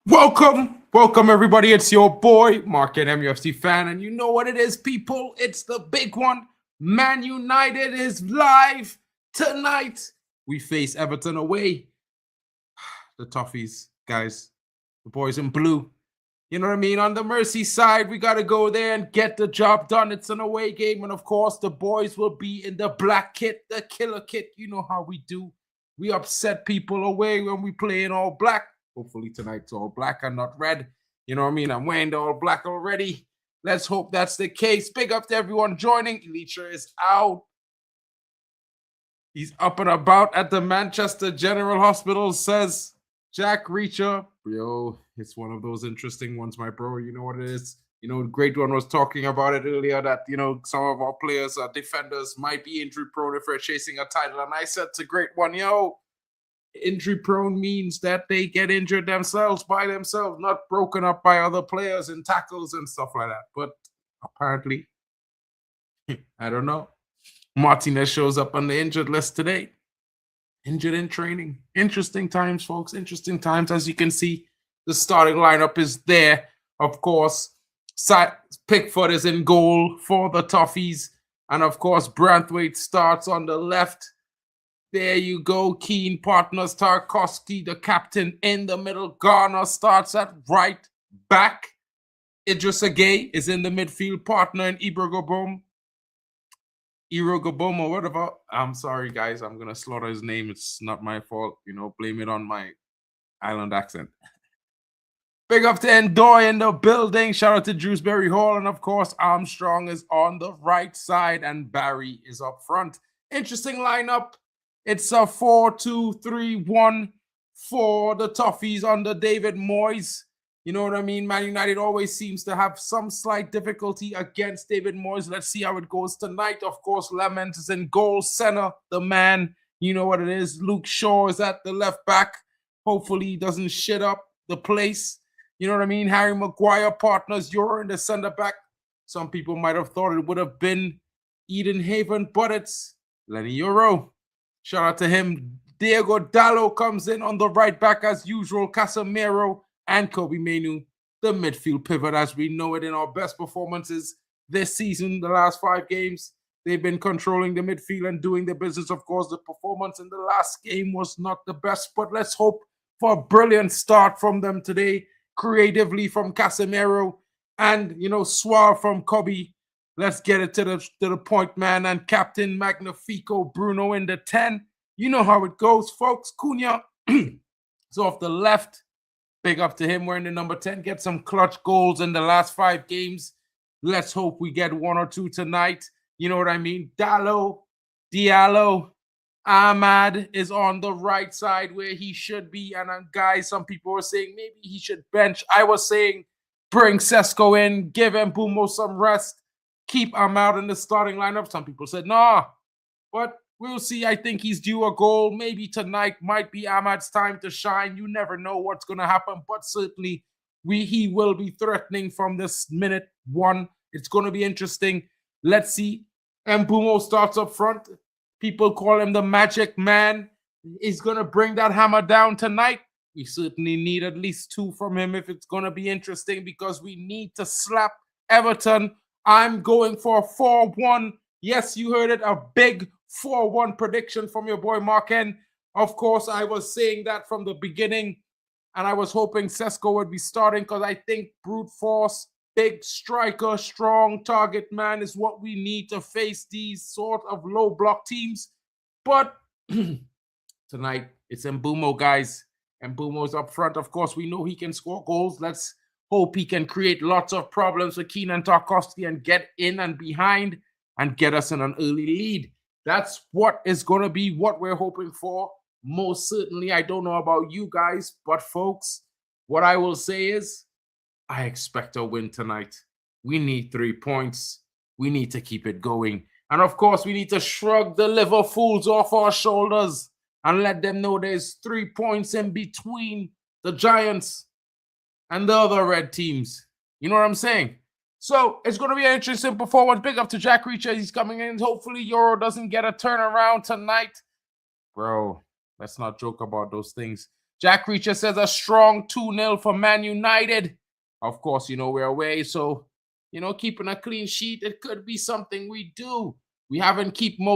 Welcome everybody. It's your boy MarkN, MUFC fan, and you know what it is, people. It's the big one. Man United is live tonight. We face Everton away. The Toffees, guys, the boys in blue. You know what I mean? On the Mercy side, we got to go there and get the job done. It's an away game, and of course, the boys will be in the black kit, the killer kit. You know how we do. We upset people away when we play in all black. Hopefully tonight's all black and not red. You know what I mean? I'm wearing the all black already. Let's hope that's the case. Big up to everyone joining. Elicha is out. He's up and about at the Manchester General Hospital, says Jack Reacher. Yo, it's one of those interesting ones, my bro. You know what it is? You know, Great One was talking about it earlier that, you know, some of our players, defenders, might be injury prone if we're chasing a title. And I said to Great One, yo, injury prone means that they get injured themselves by themselves, not broken up by other players in tackles and stuff like that. But apparently, I don't know. Martinez shows up on the injured list today. Injured in training. Interesting times, folks. Interesting times. As you can see, the starting lineup is there. Of course, Pickford is in goal for the Toffees. And of course, Branthwaite starts on the left. There you go, Keane partners, Tarkowski, the captain in the middle. Garner starts at right back. Idris Agay is in the midfield, partner in Irogobom or whatever. I'm sorry, guys. I'm going to slaughter his name. It's not my fault. You know, blame it on my island accent. Big up to Endoy in the building. Shout out to Drewsbury Hall. And, of course, Armstrong is on the right side and Barry is up front. Interesting lineup. It's a 4-2-3-1 for the Toffees under David Moyes. You know what I mean? Man United always seems to have some slight difficulty against David Moyes. Let's see how it goes tonight. Of course, Lamont is in goal center, the man. You know what it is. Luke Shaw is at the left back. Hopefully he doesn't shit up the place. You know what I mean? Harry Maguire partners Euro in the center back. Some people might have thought it would have been Eden Haven, but it's Lenny Euro. Shout out to him. Diego Dallo comes in on the right back as usual. Casemiro and Kobe Mainoo, the midfield pivot as we know it in our best performances this season. The last 5 games, they've been controlling the midfield and doing the business. Of course, the performance in the last game was not the best, but let's hope for a brilliant start from them today. Creatively from Casemiro and, you know, suave from Kobe. Let's get it to the point, man. And Captain Magnifico Bruno in the 10. You know how it goes, folks. Cunha is off the left. Big up to him wearing the number 10. Get some clutch goals in the last 5 games. Let's hope we get 1 or 2 tonight. You know what I mean? Diallo, Ahmad is on the right side where he should be. And guys, some people were saying maybe he should bench. I was saying bring Sesko in, give Mbumo some rest. Keep Ahmad in the starting lineup. Some people said, nah. But we'll see. I think he's due a goal. Maybe tonight might be Ahmad's time to shine. You never know what's going to happen. But certainly, he will be threatening from this minute 1. It's going to be interesting. Let's see. Mbumo starts up front. People call him the magic man. He's going to bring that hammer down tonight. We certainly need at least 2 from him if it's going to be interesting because we need to slap Everton. I'm going for a 4-1. Yes, you heard it. A big 4-1 prediction from your boy MarkN. Of course, I was saying that from the beginning. And I was hoping Sesko would be starting because I think brute force, big striker, strong target man is what we need to face these sort of low block teams. But tonight, it's Mbumo, guys. Mbumo's up front. Of course, we know he can score goals. Let's hope he can create lots of problems with Keane and Tarkowski and get in and behind and get us in an early lead. That's what is going to be what we're hoping for. Most certainly, I don't know about you guys, but folks, what I will say is I expect a win tonight. We need 3 points. We need to keep it going. And of course, we need to shrug the Liverpools off our shoulders and let them know there's 3 points in between the Giants and the other red teams. You know what I'm saying? So it's going to be an interesting performance. Big up to Jack Reacher. He's coming in. Hopefully Euro doesn't get a turnaround tonight. Bro, let's not joke about those things. Jack Reacher says a strong 2-0 for Man United. Of course, we're away, so, keeping a clean sheet, it could be something we do. We haven't keeping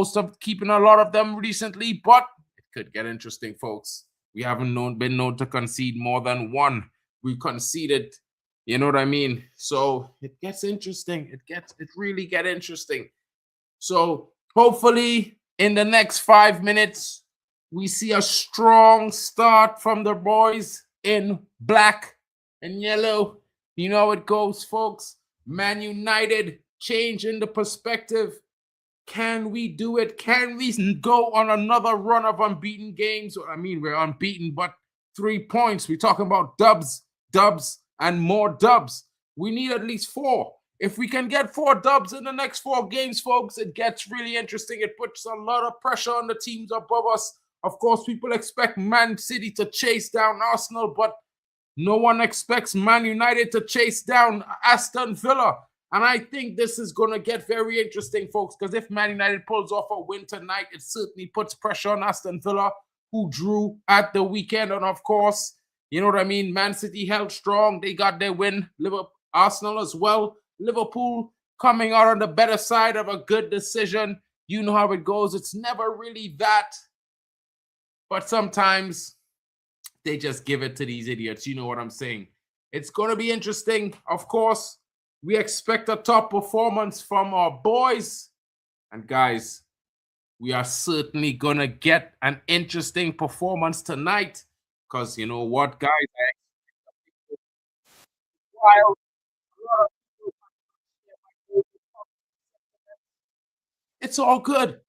a lot of them recently, but it could get interesting, folks. We haven't been known to concede more than one. We conceded, you know what I mean? So it gets interesting. It really get interesting. So hopefully in the next 5 minutes, we see a strong start from the boys in black and yellow. You know how it goes, folks. Man United changing the perspective. Can we do it? Can we go on another run of unbeaten games? I mean, we're unbeaten, but 3 points. We're talking about dubs, and more dubs. We need at least 4. If we can get 4 dubs in the next 4 games, folks, it gets really interesting. It puts a lot of pressure on the teams above us. Of course, people expect Man City to chase down Arsenal, but no one expects Man United to chase down Aston Villa. And I think this is going to get very interesting, folks, because if Man United pulls off a win tonight, it certainly puts pressure on Aston Villa, who drew at the weekend. And of course, you know what I mean? Man City held strong. They got their win. Arsenal as well. Liverpool coming out on the better side of a good decision. You know how it goes. It's never really that. But sometimes they just give it to these idiots. You know what I'm saying? It's going to be interesting. Of course, we expect a top performance from our boys. And guys, we are certainly going to get an interesting performance tonight. Because you know what, guys? It's all good.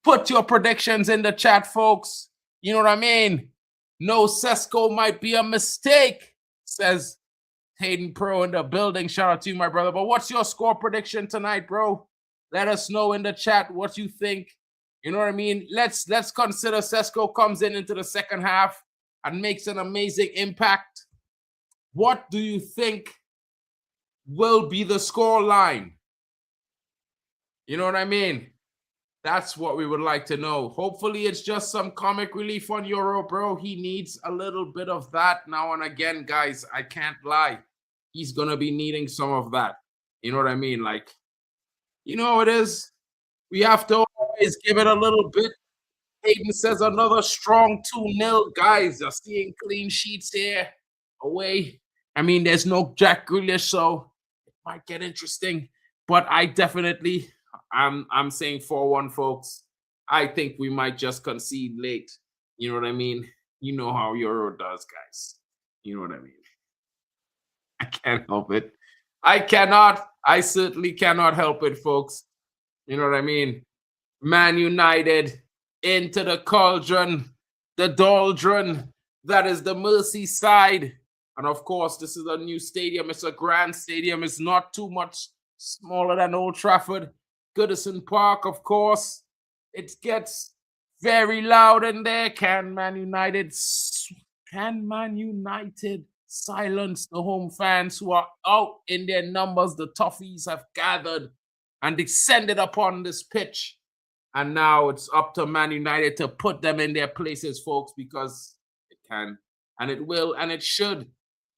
Put your predictions in the chat, folks. You know what I mean? No, Sesko might be a mistake, says Hayden Pro in the building. Shout out to you, my brother. But what's your score prediction tonight, bro? Let us know in the chat what you think. You know what I mean? Let's consider Sesko comes into the second half and makes an amazing impact. What do you think will be the score line? You know what I mean? That's what we would like to know. Hopefully, it's just some comic relief on Euro, bro. He needs a little bit of that now and again, guys. I can't lie. He's going to be needing some of that. You know what I mean? Like, you know how it is? We have to always give it a little bit. Hayden says another strong 2-0. Guys are seeing clean sheets here. Away. I mean, there's no Jack Grealish, so it might get interesting. But I definitely... I'm saying 4-1, folks. I think we might just concede late. You know what I mean? You know how Euro does, guys. You know what I mean? I can't help it. I certainly cannot help it, folks. You know what I mean? Man United into the cauldron, the doldron. That is the Merseyside. And of course, this is a new stadium. It's a grand stadium. It's not too much smaller than Old Trafford. Goodison Park, of course. It gets very loud in there. Can Man United silence the home fans who are out in their numbers? The Toffees have gathered and descended upon this pitch. And now it's up to Man United to put them in their places, folks, because it can and it will and it should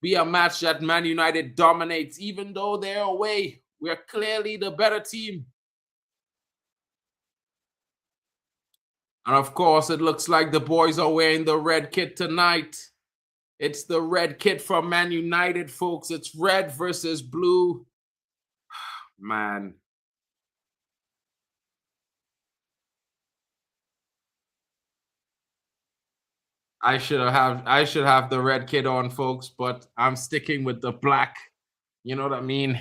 be a match that Man United dominates, even though they're away. We're clearly the better team. And of course, it looks like the boys are wearing the red kit tonight. It's the red kit from Man United, folks. It's red versus blue. Man. I should have the red kit on, folks, but I'm sticking with the black. You know what I mean?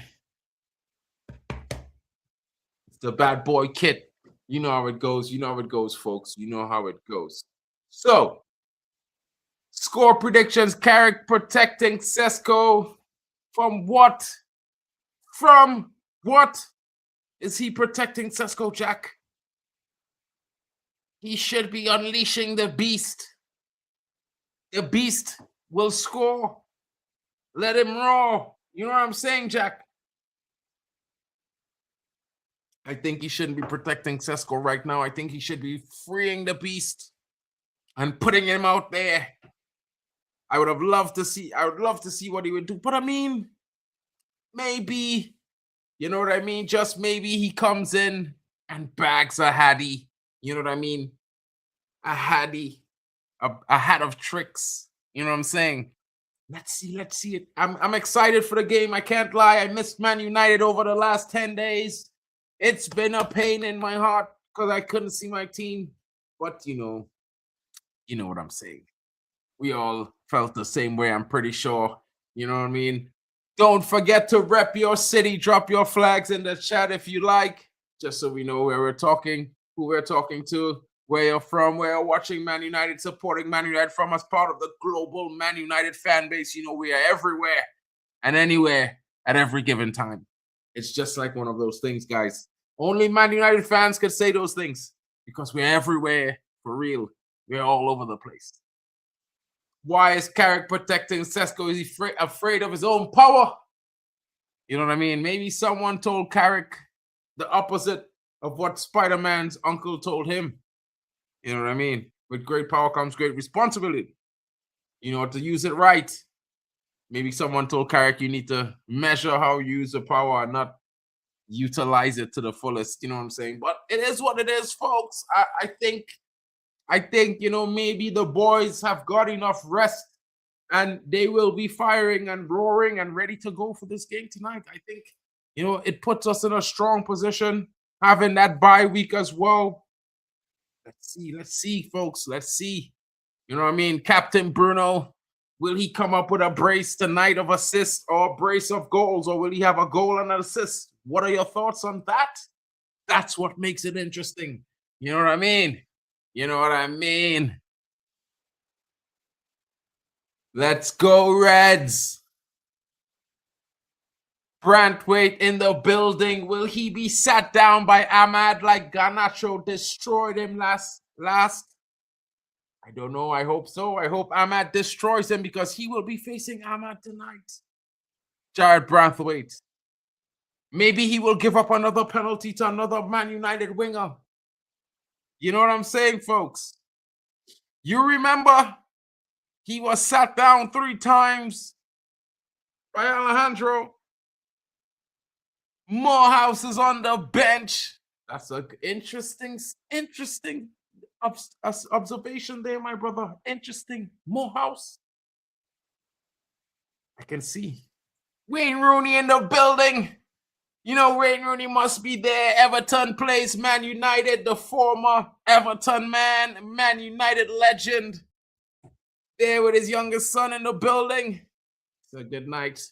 It's the bad boy kit. You know how it goes. You know how it goes, folks. You know how it goes. So, score predictions. Carrick protecting Sesko. From what? From what is he protecting Sesko, Jack? He should be unleashing the beast. The beast will score. Let him roar. You know what I'm saying, Jack? I think he shouldn't be protecting Sesko right now. I think he should be freeing the beast and putting him out there I would have loved to see. I would love to see what he would do. But I mean, maybe, you know what I mean? Just maybe he comes in and bags a Hattie. You know what I mean? A Hattie, a hat of tricks. You know what I'm saying? Let's see it. I'm excited for the game. I can't lie. I missed Man United over the last 10 days. It's been a pain in my heart because I couldn't see my team. But you know what I'm saying. We all felt the same way, I'm pretty sure. You know what I mean? Don't forget to rep your city. Drop your flags in the chat if you like, just so we know where we're talking, who we're talking to, where you're from, where you're watching Man United, supporting Man United from, as part of the global Man United fan base. You know, we are everywhere and anywhere at every given time. It's just like one of those things, guys. Only Man United fans could say those things because we're everywhere for real. We're all over the place. Why is Carrick protecting Sesko? Is he afraid of his own power? You know what I mean? Maybe someone told Carrick the opposite of what Spider-Man's uncle told him. You know what I mean? With great power comes great responsibility. You know, to use it right. Maybe someone told Carrick you need to measure how you use the power and not utilize it to the fullest. You know what I'm saying? But it is what it is, folks. I think, you know, maybe the boys have got enough rest and they will be firing and roaring and ready to go for this game tonight. I think, you know, it puts us in a strong position having that bye week as well. Let's see, folks. Let's see. You know what I mean? Captain Bruno, will he come up with a brace tonight of assists or a brace of goals, or will he have a goal and an assist? What are your thoughts on that? That's what makes it interesting. You know what I mean? You know what I mean? Let's go, Reds. Brantwaite in the building. Will he be sat down by Ahmad like Garnacho destroyed him last? I don't know. I hope so. I hope Ahmad destroys him because he will be facing Ahmad tonight. Jared Brantwaite. Maybe he will give up another penalty to another Man United winger. You know what I'm saying, folks? You remember he was sat down 3 times by Alejandro. Morehouse is on the bench. That's an interesting observation there, my brother. Interesting. Morehouse. I can see. Wayne Rooney in the building. You know, Wayne Rooney must be there. Everton plays Man United, the former Everton man, Man United legend. There with his youngest son in the building. It's a good night.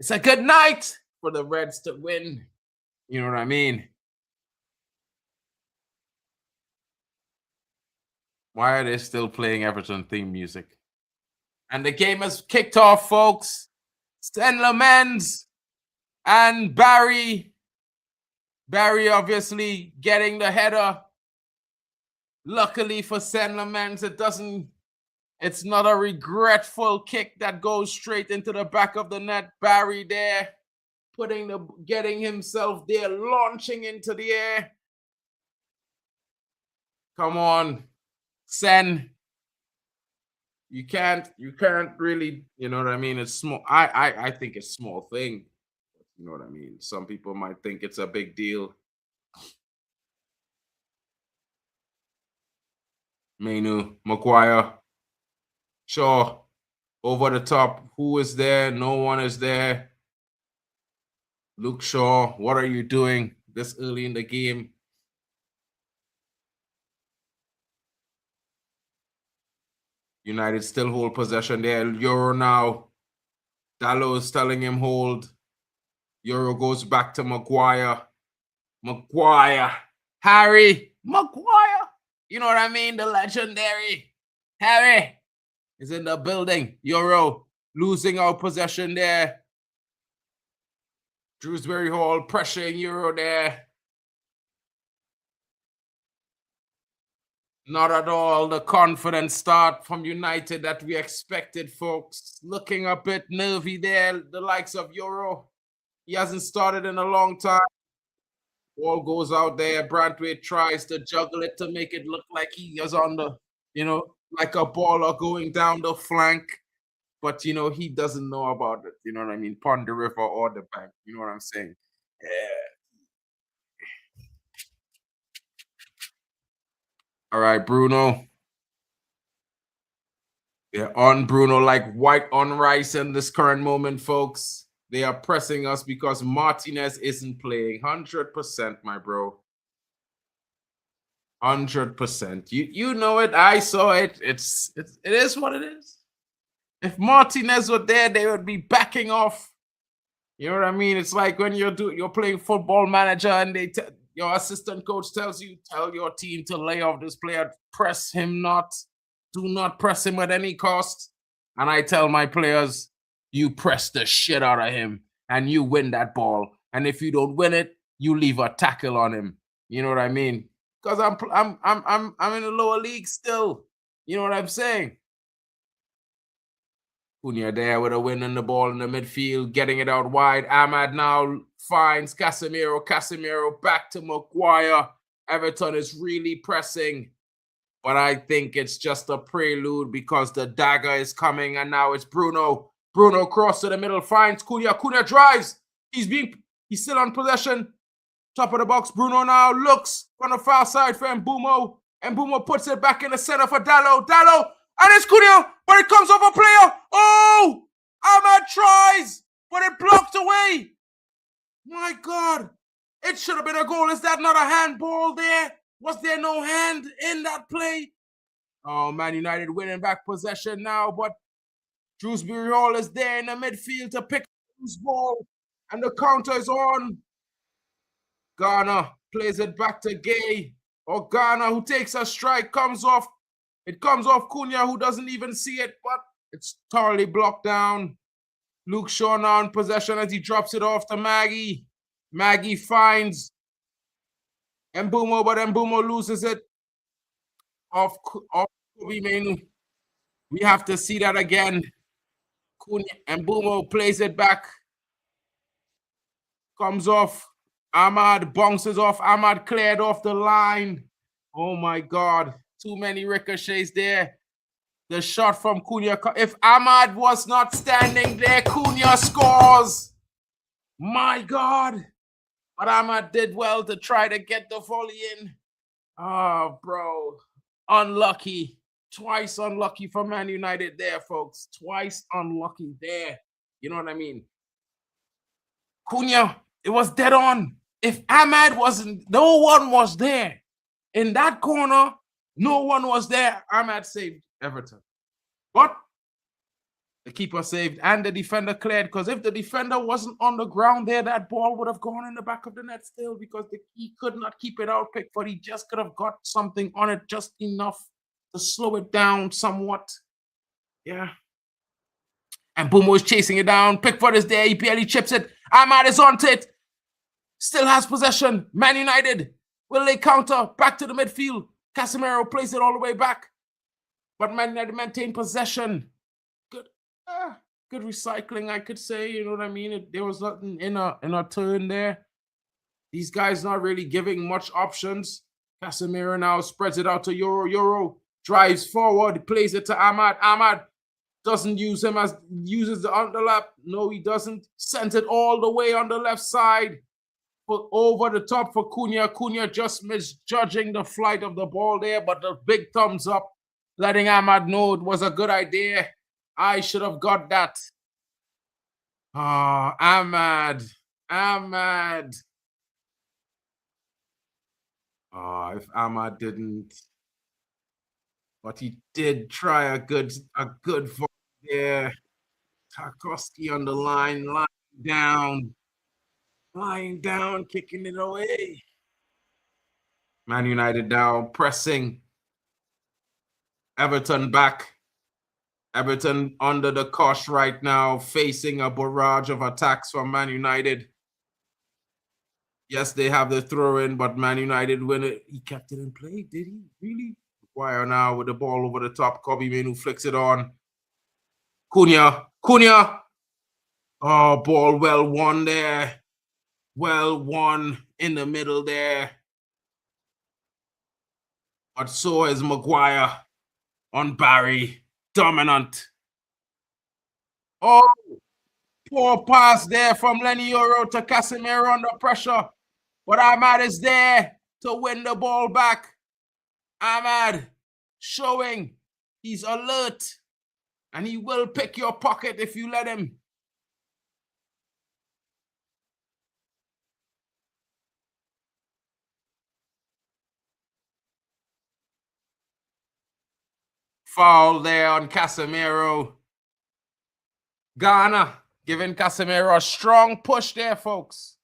It's a good night for the Reds to win. You know what I mean? Why are they still playing Everton theme music? And the game has kicked off, folks. Sten Lemens and Barry obviously getting the header. Luckily for Sten Lemens, it's not a regretful kick that goes straight into the back of the net. Barry there, getting himself there, launching into the air. Come on, Sen. You can't really, you know what I mean? It's small. I think it's a small thing. You know what I mean? Some people might think it's a big deal. Mainu, Maguire, Shaw, over the top. Who is there? No one is there. Luke Shaw, what are you doing this early in the game? United still hold possession there. Euro now. Dallo is telling him hold. Euro goes back to Maguire. Harry Maguire. You know what I mean? The legendary Harry is in the building. Euro losing out possession there. Shrewsbury Hall pressuring Euro there. Not at all the confident start from United that we expected, folks. Looking a bit nervy there, the likes of Euro. He hasn't started in a long time. Ball goes out there. Brantwaite tries to juggle it to make it look like he is on the, you know, like a baller going down the flank. but you know, he doesn't know about it. You know what I mean? Pond the River or the bank. You know what I'm saying? Yeah. All right, Bruno. They're on Bruno like white on rice in this current moment, folks. They are pressing us because Martinez isn't playing. 100%, my bro. 100%. You know it. I saw it. It is what it is. If Martinez were there, they would be backing off. You know what I mean? It's like when you're playing Football Manager and your assistant coach tells you, tell your team to lay off this player, press him not. Do not press him at any cost. And I tell my players, you press the shit out of him and you win that ball. And if you don't win it, you leave a tackle on him. You know what I mean? Because I'm in the lower league still. You know what I'm saying? Cunha there with a win on the ball in the midfield, getting it out wide. Ahmad now finds Casemiro. Casemiro back to Maguire. Everton is really pressing. But I think it's just a prelude because the dagger is coming and now it's Bruno. Bruno cross to the middle, finds Cunha. Cunha drives. He's still on possession. Top of the box. Bruno now looks on the far side for Mbumo. Mbumo puts it back in the center for Dallo. Dallo, and it's Cunha, but it comes off a player. Oh! Ahmad tries, but it blocked away. My God. It should have been a goal. Is that not a handball there? Was there no hand in that play? Oh, Man United winning back possession now, but Shrewsbury Hall is there in the midfield to pick up this ball, and the counter is on. Ghana plays it back to Gay, or Ghana, who takes a strike, comes off. It comes off Cunha, who doesn't even see it, but it's thoroughly blocked down. Luke Shaw now in possession as he drops it off to Maggie. Maggie finds Mbumo, but Mbumo loses it off Kobe Menu. We have to see that again. Mbumo plays it back. Comes off. Ahmad bounces off. Ahmad cleared off the line. Oh my God. Too many ricochets there. The shot from Cunha. If Ahmad was not standing there, Cunha scores. My God. But Ahmad did well to try to get the volley in. Oh, bro. Unlucky. Twice unlucky for Man United there, folks. Twice unlucky there. You know what I mean? Cunha, it was dead on. If Ahmad wasn't, no one was there. In that corner, no one was there. Ahmad saved Everton. But the keeper saved and the defender cleared, because if the defender wasn't on the ground there, that ball would have gone in the back of the net still, because he could not keep it out, Pickford. He just could have got something on it, just enough to slow it down somewhat. Yeah. And Mbumo is chasing it down. Pickford is there. He barely chips it. Ahmad is onto it. Still has possession. Man United will they counter back to the midfield. Casemiro plays it all the way back. But Man United maintain possession. Good recycling, I could say. You know what I mean? There was nothing in a turn there. These guys not really giving much options. Casemiro now spreads it out to Euro. Euro drives forward, plays it to Ahmad. Ahmad doesn't uses the underlap. No, he doesn't. Sent it all the way on the left side. Put over the top for Cunha. Cunha just misjudging the flight of the ball there, but the big thumbs up, letting Ahmad know it was a good idea. I should have got that. Ah, Ahmad. Ahmad. If Ahmad didn't. But he did try a good volley there. Tarkowski on the line, lying down, kicking it away. Man United down, pressing. Everton back. Everton under the cosh right now, facing a barrage of attacks from Man United. Yes, they have the throw-in, but Man United win it. He kept it in play, did he? Really? Maguire now with the ball over the top. Kobe Manu flicks it on. Cunha. Oh, ball well won there. Well won in the middle there. But so is Maguire on Barry. Dominant. Oh, poor pass there from Lenny Euro to Casemiro under pressure. But Ahmad is there to win the ball back. Ahmad showing he's alert and he will pick your pocket if you let him. Foul there on Casemiro. Ghana giving Casemiro a strong push there, folks.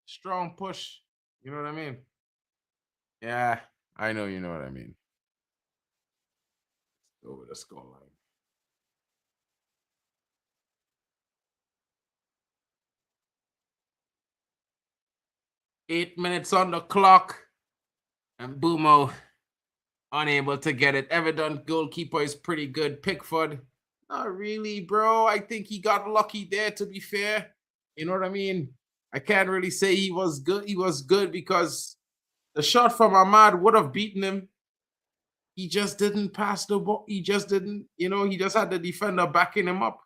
Strong push. You know what I mean? Yeah, I know you know what I mean. Over the scoreline. Eight minutes on the clock. And Bumo unable to get it. Everton goalkeeper is pretty good. Pickford, not really, bro. I think he got lucky there, to be fair. You know what I mean? I can't really say he was good. He was good because the shot from Ahmad would have beaten him. He just didn't pass the ball. He just didn't, he just had the defender backing him up.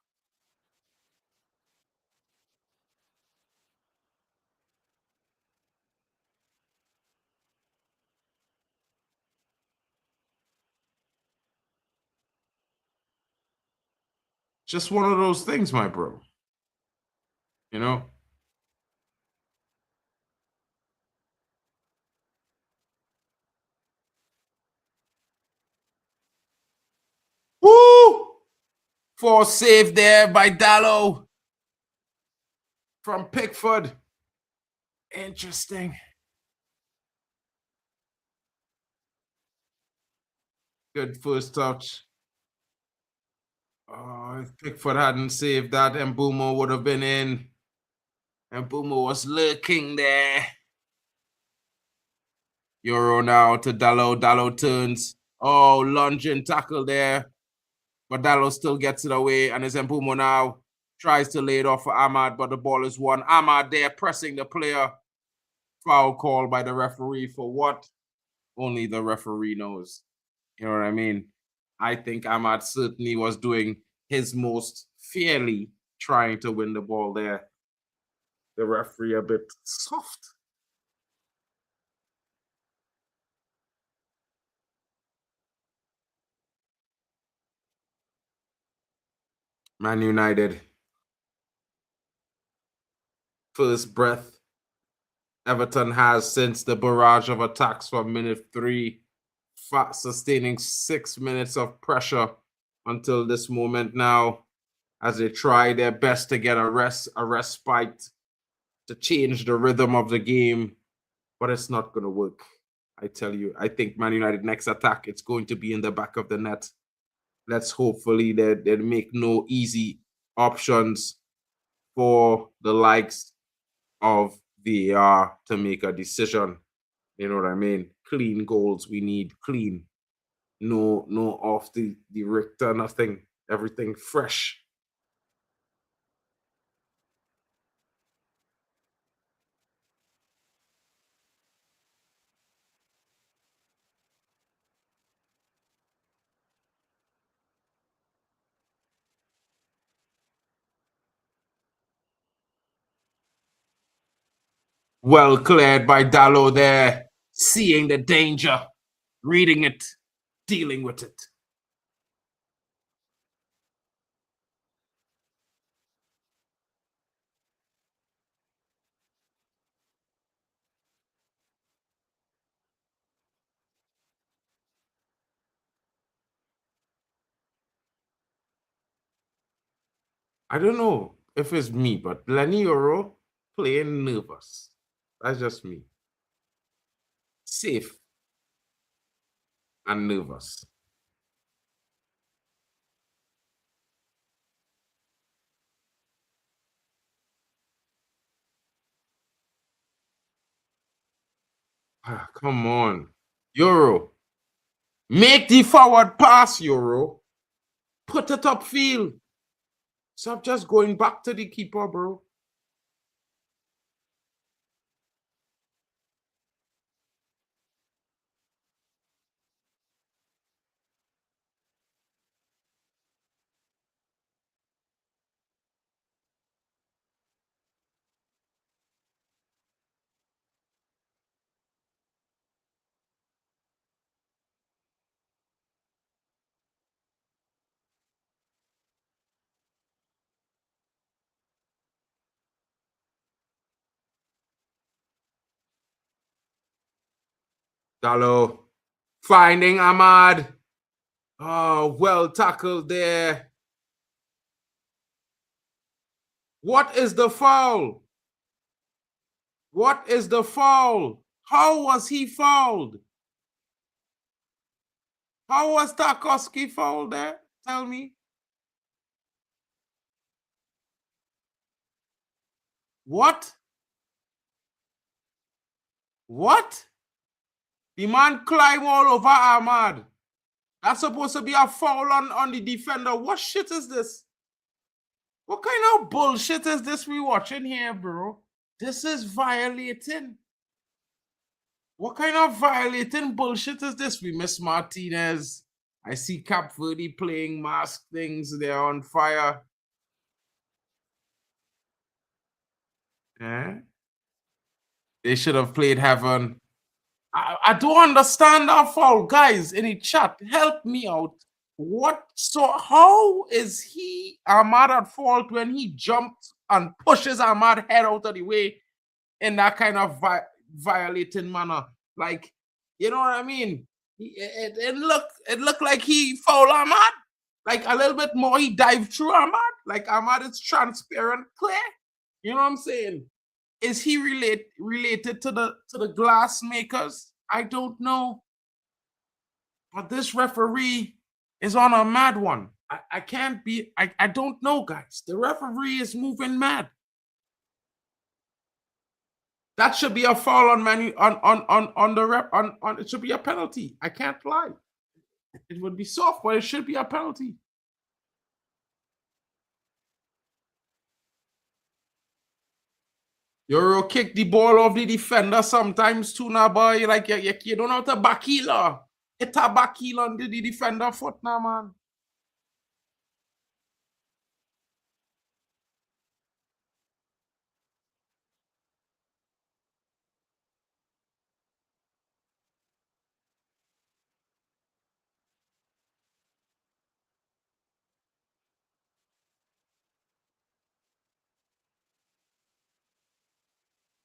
Just one of those things, my bro. You know? Woo! Force save there by Dallo from Pickford. Interesting. Good first touch. Oh, if Pickford hadn't saved that, Mbumo would have been in. Mbumo was lurking there. Euro now to Dallo. Dallo turns. Oh, lunging tackle there. But Dallo still gets it away. And it's Mbumo now. Tries to lay it off for Ahmad, but the ball is won. Ahmad there pressing the player. Foul call by the referee for what? Only the referee knows. You know what I mean? I think Ahmad certainly was doing his most fairly trying to win the ball there. The referee a bit soft. Man United. First breath Everton has since the barrage of attacks from minute 3, sustaining 6 minutes of pressure until this moment now, as they try their best to get a respite to change the rhythm of the game, but it's not going to work. I tell you, I think Man United next attack, it's going to be in the back of the net. Let's hopefully they make no easy options for the likes of VAR to make a decision. You know what I mean? Clean goals we need, clean. No off the Richter, nothing. Everything fresh. Well cleared by Dallo there, seeing the danger, reading it, dealing with it. I don't know if it's me, but Lenny Euro playing nervous. That's just me. Safe and nervous. Come on. Euro. Make the forward pass, Euro. Put it upfield. Stop just going back to the keeper, bro. Gallo finding Ahmad. Oh, well tackled there. What is the foul? What is the foul? How was he fouled? How was Tarkowski fouled there? Tell me. What? What? The man climb all over Ahmad. That's supposed to be a foul on the defender. What shit is this? What kind of bullshit is this we watching here, bro? This is violating. What kind of violating bullshit is this? We miss Martinez. I see Cap Verde playing mask things. They're on fire. Yeah. They should have played Heaven. I don't understand that foul. Guys, in the chat, help me out. What? So how is he Ahmad at fault when he jumped and pushes Ahmad head out of the way in that kind of violating manner? Like, you know what I mean? It looked like he fouled Ahmad. Like a little bit more, he dived through Ahmad. Like Ahmad is transparent, clear. You know what I'm saying? Is he related to the glass makers? I don't know. But this referee is on a mad one. I can't be, I don't know, guys. The referee is moving mad. That should be a foul on the rep on it should be a penalty. I can't lie. It would be soft, but it should be a penalty. Euro kick the ball off the defender sometimes too now, boy. Like you don't know how to back healer. Hit a back heel on the defender foot now, man.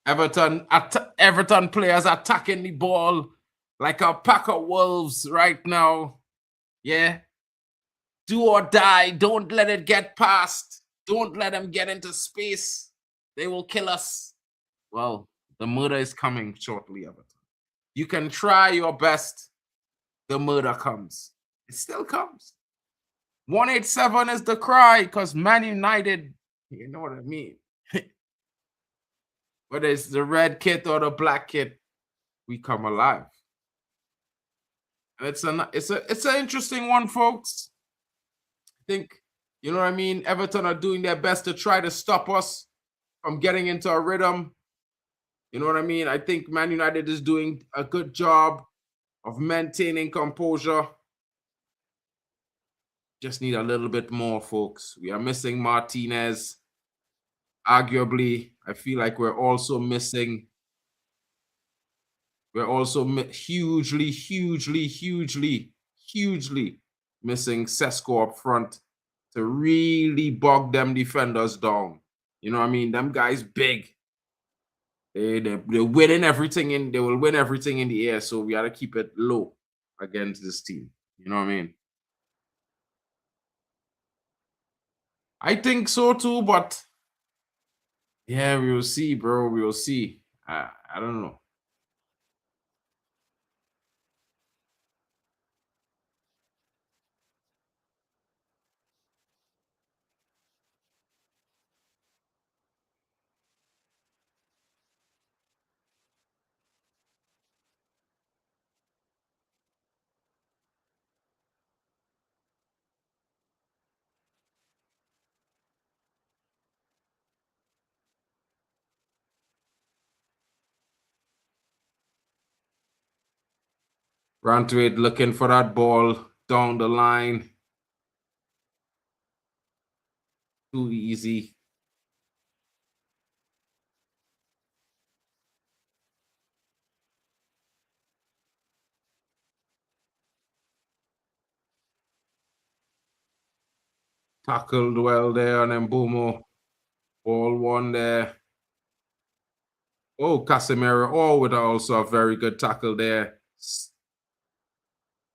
Everton players attacking the ball like a pack of wolves right now. Yeah. Do or die. Don't let it get past. Don't let them get into space. They will kill us. Well, the murder is coming shortly, Everton. You can try your best. The murder comes. It still comes. 187 is the cry because Man United, you know what I mean? Whether it's the red kit or the black kit, we come alive. And it's an interesting one, folks. I think, you know what I mean? Everton are doing their best to try to stop us from getting into a rhythm. You know what I mean? I think Man United is doing a good job of maintaining composure. Just need a little bit more, folks. We are missing Martinez. Arguably, I feel like we're also missing. We're also hugely missing Sesko up front to really bog them defenders down. You know what I mean? Them guys big. They're winning everything they will win everything in the air. So we gotta keep it low against this team. You know what I mean? I think so too, but yeah, we will see, bro. We will see. I don't know. Rantwade looking for that ball down the line. Too easy. Tackled well there on Mbumo. Ball one there. Oh, Casemiro. Oh, with also a very good tackle there.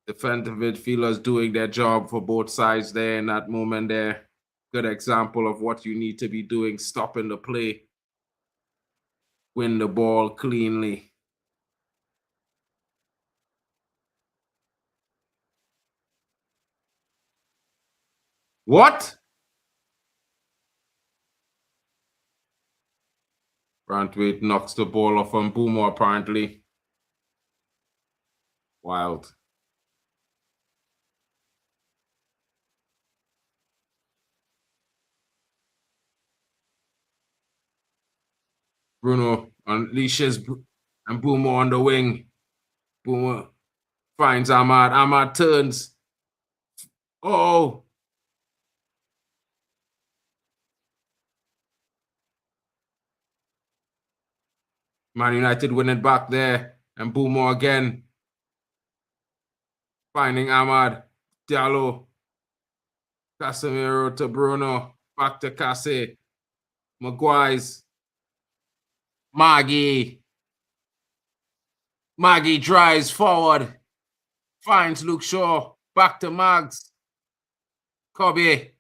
Defensive midfielders doing their job for both sides there in that moment there. Good example of what you need to be doing, stopping the play. Win the ball cleanly. What? Brantwaite knocks the ball off on Boomer, apparently. Wild. Bruno unleashes and Boomer on the wing. Boomer finds Ahmad. Ahmad turns. Oh. Man United win it back there. And Boomer again. Finding Ahmad. Diallo. Casemiro to Bruno. Back to Casse. Maguire's. Maggie drives forward. Finds Luke Shaw. Back to Mags. Kobe.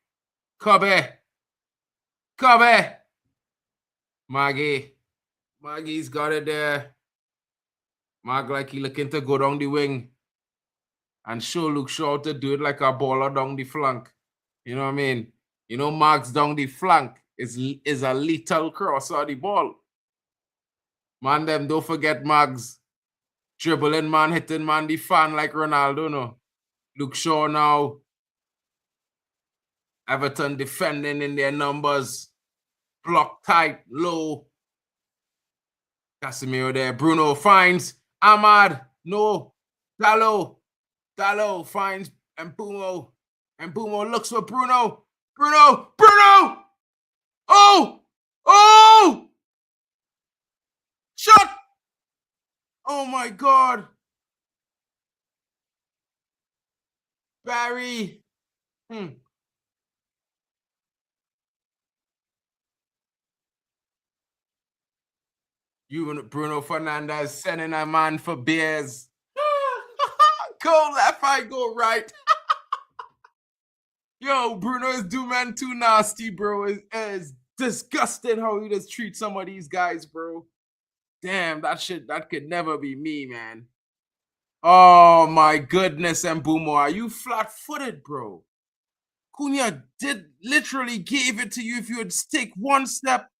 Maggie's got it there. Mag like he looking to go down the wing and show Luke Shaw to do it like a baller down the flank. You know what I mean? You know, Mags down the flank is a lethal cross on the ball. Man, them don't forget Mags dribbling man, hitting man, the fan like Ronaldo, no. Luke Shaw now. Everton defending in their numbers. Block tight, low. Casemiro there. Bruno finds Ahmad. No. Dallo finds Mbumo. Mbumo looks for Bruno. Bruno! Oh! Shot! Oh my God. Barry. You and Bruno Fernandes sending a man for beers. Go left, I go right. Yo, Bruno is man too nasty, bro. It's disgusting how he just treats some of these guys, bro. Damn, that could never be me, man. Oh my goodness, Mbumo, are you flat-footed, bro? Cunha literally gave it to you. If you would take one step,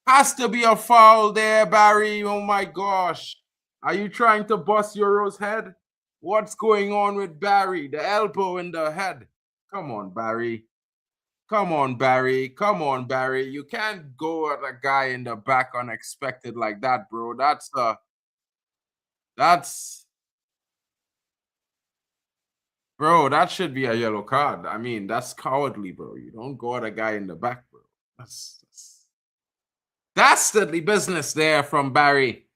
has to be a foul there, Barry. Oh my gosh. Are you trying to bust Euro's head? What's going on with Barry? The elbow in the head. Come on, Barry. You can't go at a guy in the back unexpected like that, bro. Bro, that should be a yellow card. I mean, that's cowardly, bro. You don't go at a guy in the back, bro. That's dastardly business there from Barry.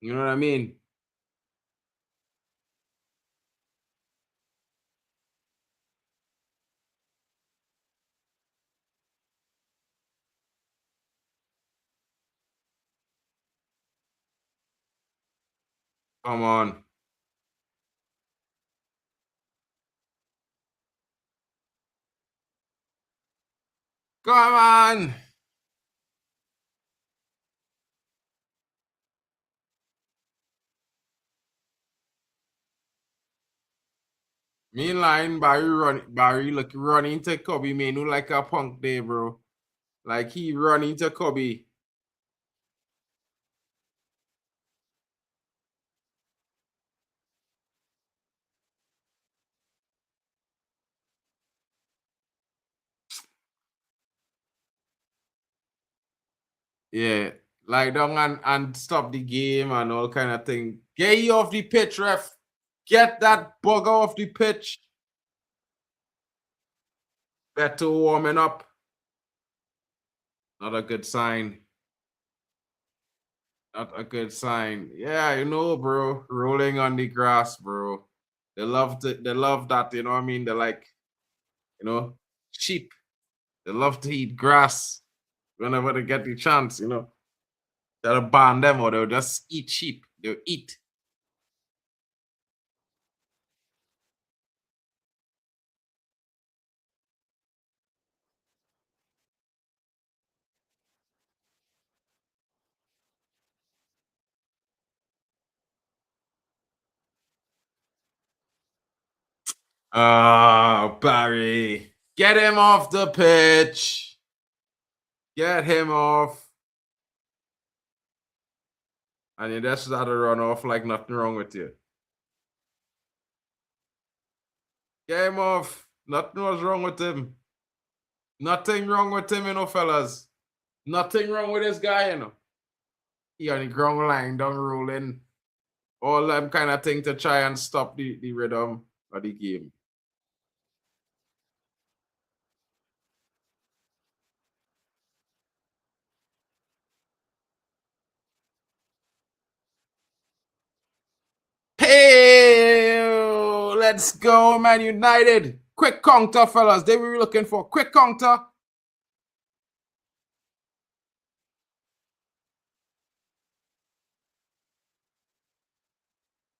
You know what I mean? Come on. Come on. Meanline, Barry look running to Kobe Manu like a punk there, bro. Like he running to Kobe. Yeah, lie down and stop the game and all kind of thing. Get you off the pitch, ref. Get that bugger off the pitch. Better warming up. Not a good sign. Not a good sign. Yeah, you know, bro. Rolling on the grass, bro. They love that, you know what I mean? They're like, you know, sheep. They love to eat grass whenever they get the chance, you know. They'll ban them or they'll just eat sheep. They'll eat. Barry. Get him off the pitch. Get him off. And you just had to run off like nothing wrong with you. Get him off. Nothing was wrong with him. Nothing wrong with him, you know, fellas. Nothing wrong with this guy, you know. He on the ground line, done rolling. All them kind of thing to try and stop the rhythm of the game. Hey, let's go, Man United. Quick counter, fellas. They were looking for quick counter.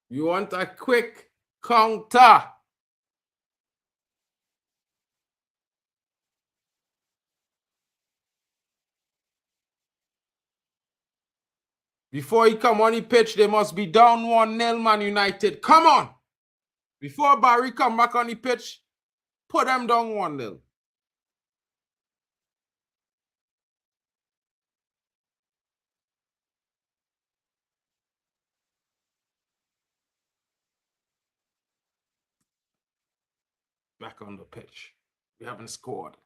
You want a quick counter. Before he come on the pitch, they must be down 1-0, Man United. Come on. Before Barry come back on the pitch, put them down 1-0. Back on the pitch. We haven't scored.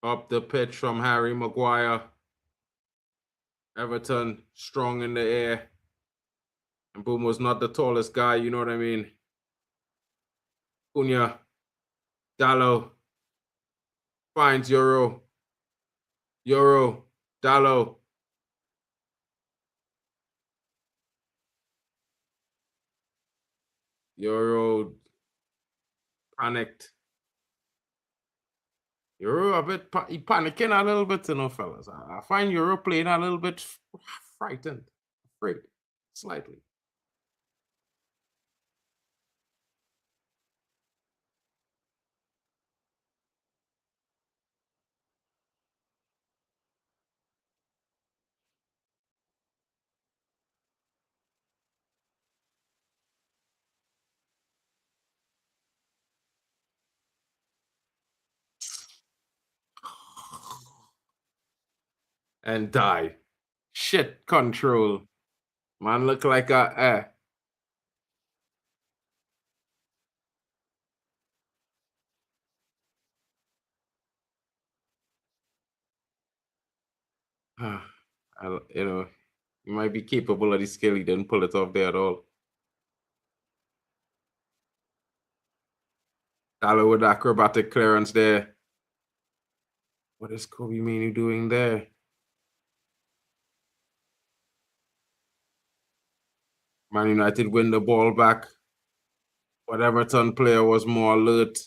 Up the pitch from Harry Maguire. Everton strong in the air. And Boom was not the tallest guy, you know what I mean? Cunha. Dallo. Finds Euro. Dallo. Euro panicked. Euro a bit he panicking a little bit, you know, fellas. I find Euro playing a little bit frightened, afraid, slightly. And die. Shit control. Man look like a you know, he might be capable of the skill. He didn't pull it off there at all. Dallo with the acrobatic clearance there. What is Kobe Mainoo doing there? Man United win the ball back. But Everton player was more alert.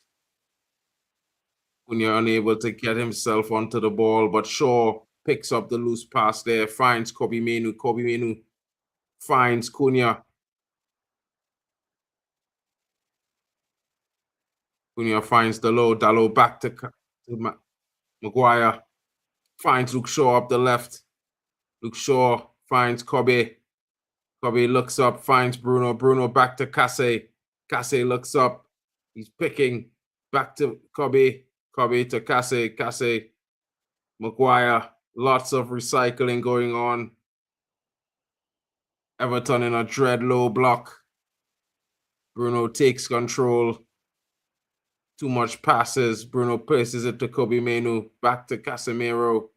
When you're unable to get himself onto the ball, but Shaw picks up the loose pass there, finds Kobe Mainoo. Kobe Mainoo finds Cunha. Cunha finds Dallo back to Maguire. Finds Luke Shaw up the left. Luke Shaw finds Kobe. Kobe looks up, finds Bruno. Bruno back to Kase. Kase looks up. He's picking back to Kobe. Kobe to Kase. Kase. Maguire. Lots of recycling going on. Everton in a dread low block. Bruno takes control. Too much passes. Bruno places it to Kobe Mainoo. Back to Casemiro.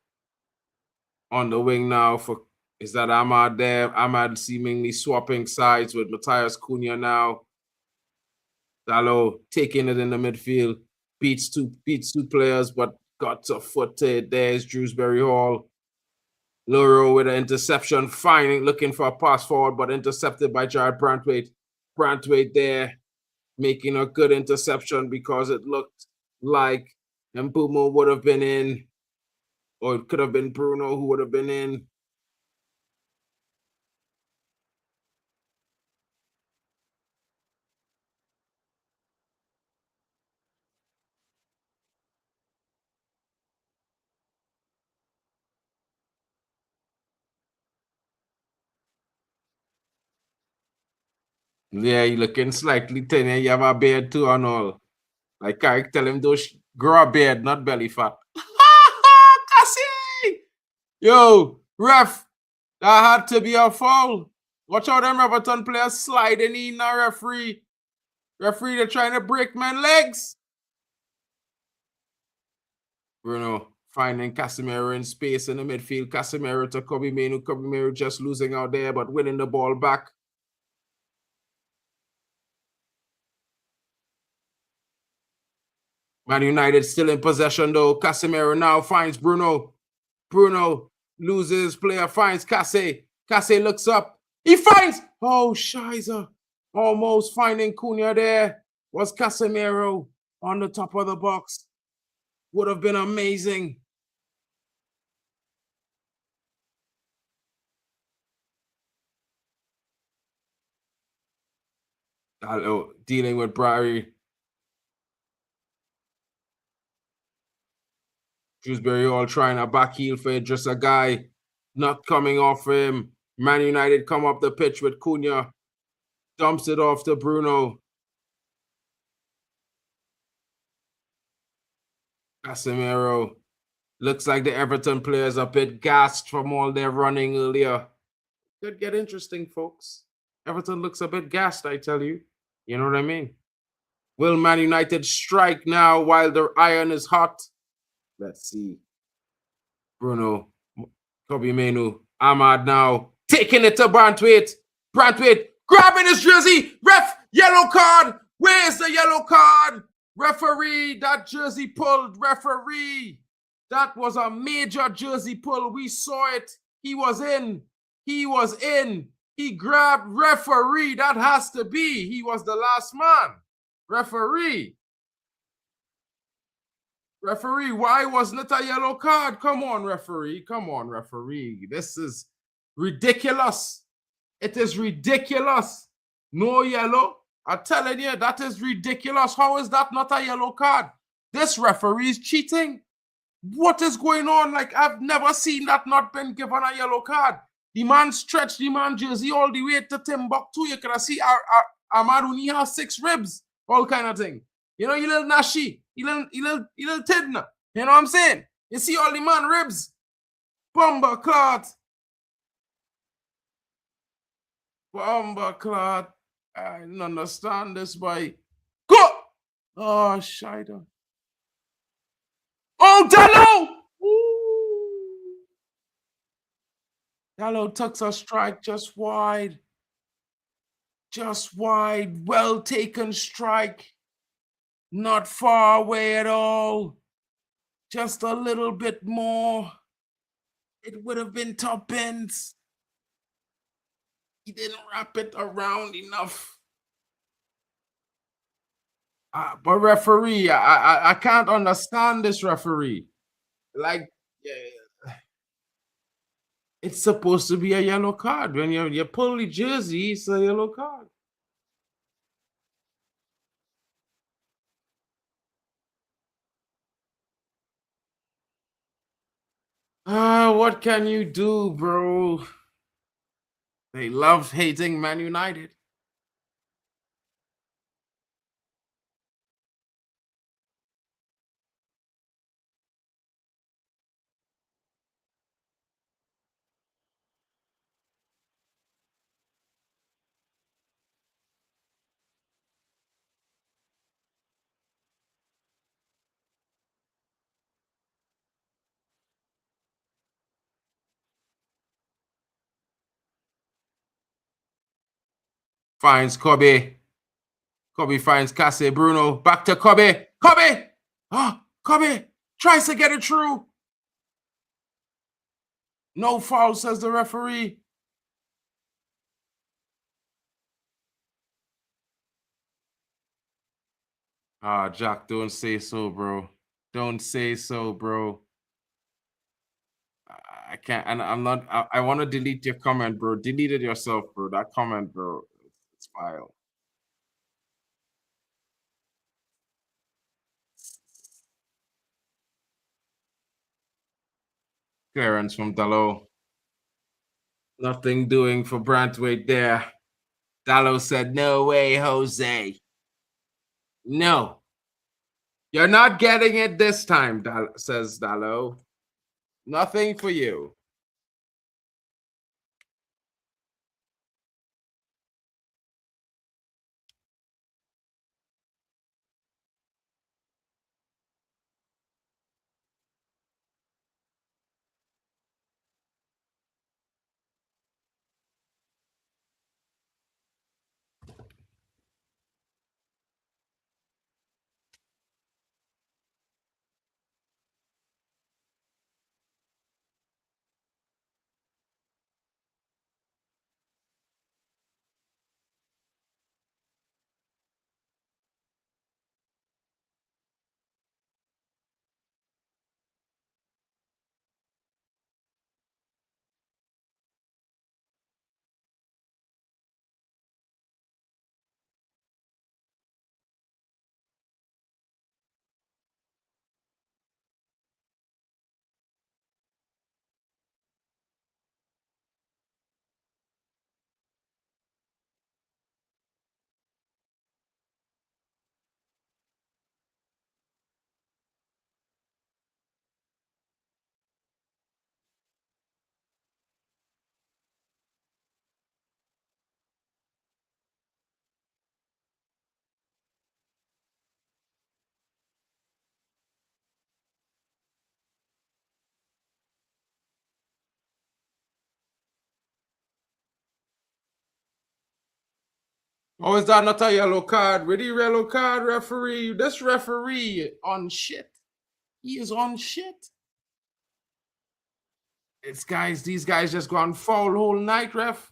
On the wing now for, is that Ahmad there? Ahmad seemingly swapping sides with Matthias Cunha now. Dallo taking it in the midfield. Beats two players, but got a foot to it. There's Drewsbury Hall. Luro with an interception, looking for a pass forward, but intercepted by Jared Brantwaite. Brantwaite there, making a good interception because it looked like Mbumo would have been in, or it could have been Bruno who would have been in. Yeah, you looking slightly thin. You have a beard too and all. Like I tell him, those grow a beard, not belly fat. Cassie! Yo, ref, that had to be a foul. Watch out, them Everton players sliding in a referee. Referee, they're trying to break man legs. Bruno finding Casemiro in space in the midfield. Casemiro to Kobe Manu. Kobe Manu just losing out there, but winning the ball back. Man United still in possession though. Casemiro now finds Bruno. Bruno loses player, finds Casse. Casse looks up. He finds. Oh, Shiza. Almost finding Cunha there. Was Casemiro on the top of the box. Would have been amazing. Hello, dealing with Briary. Shrewsbury all trying a back heel for just a guy not coming off him. Man United come up the pitch with Cunha. Dumps it off to Bruno. Casemiro. Looks like the Everton players are a bit gassed from all their running earlier. Could get interesting, folks. Everton looks a bit gassed, I tell you. You know what I mean? Will Man United strike now while the iron is hot? Let's see. Bruno, Kobe Manu, Ahmad now taking it to Brantwaite. Brantwaite grabbing his jersey. Ref, yellow card. Where's the yellow card? Referee, that jersey pulled. Referee, that was a major jersey pull. We saw it. He was in. He was in. He grabbed referee. That has to be. He was the last man. Referee. Referee, why wasn't it a yellow card? Come on, referee. Come on, referee. This is ridiculous. It is ridiculous. No yellow. I'm telling you, that is ridiculous. How is that not a yellow card? This referee is cheating. What is going on? Like, I've never seen that not been given a yellow card. The man stretched the man jersey all the way to Timbuktu. You can see Amaduni has 6 ribs. All kind of thing. You know, you little Nashi. You little Tidna. You know what I'm saying? You see all the man ribs. Bomber clot. Bomber clot. I don't understand this, boy. Go! Oh, Shider. Oh, Dallo! Dallo tucks a strike just wide. Just wide. Well taken strike. Not far away at all. Just a little bit more. It would have been top ends. He didn't wrap it around enough. But referee, I can't understand this referee. Like, yeah, it's supposed to be a yellow card. When you pull the jersey, it's a yellow card. What can you do, bro? They love hating Man United. Finds Kobe. Kobe finds Casse. Bruno. Back to Kobe. Kobe! Oh, Kobe tries to get it through. No foul, says the referee. Jack, don't say so, bro. Don't say so, bro. I can't, and I'm not. I want to delete your comment, bro. Delete it yourself, bro. That comment, bro. It's file. Clearance from Dallo. Nothing doing for Brantwaite there. Dallo said, "No way, Jose. No. You're not getting it this time," says Dallo. "Nothing for you." Oh, is that not a yellow card? Really, yellow card, referee? This referee on shit. He is on shit. These guys just gone foul whole night, ref.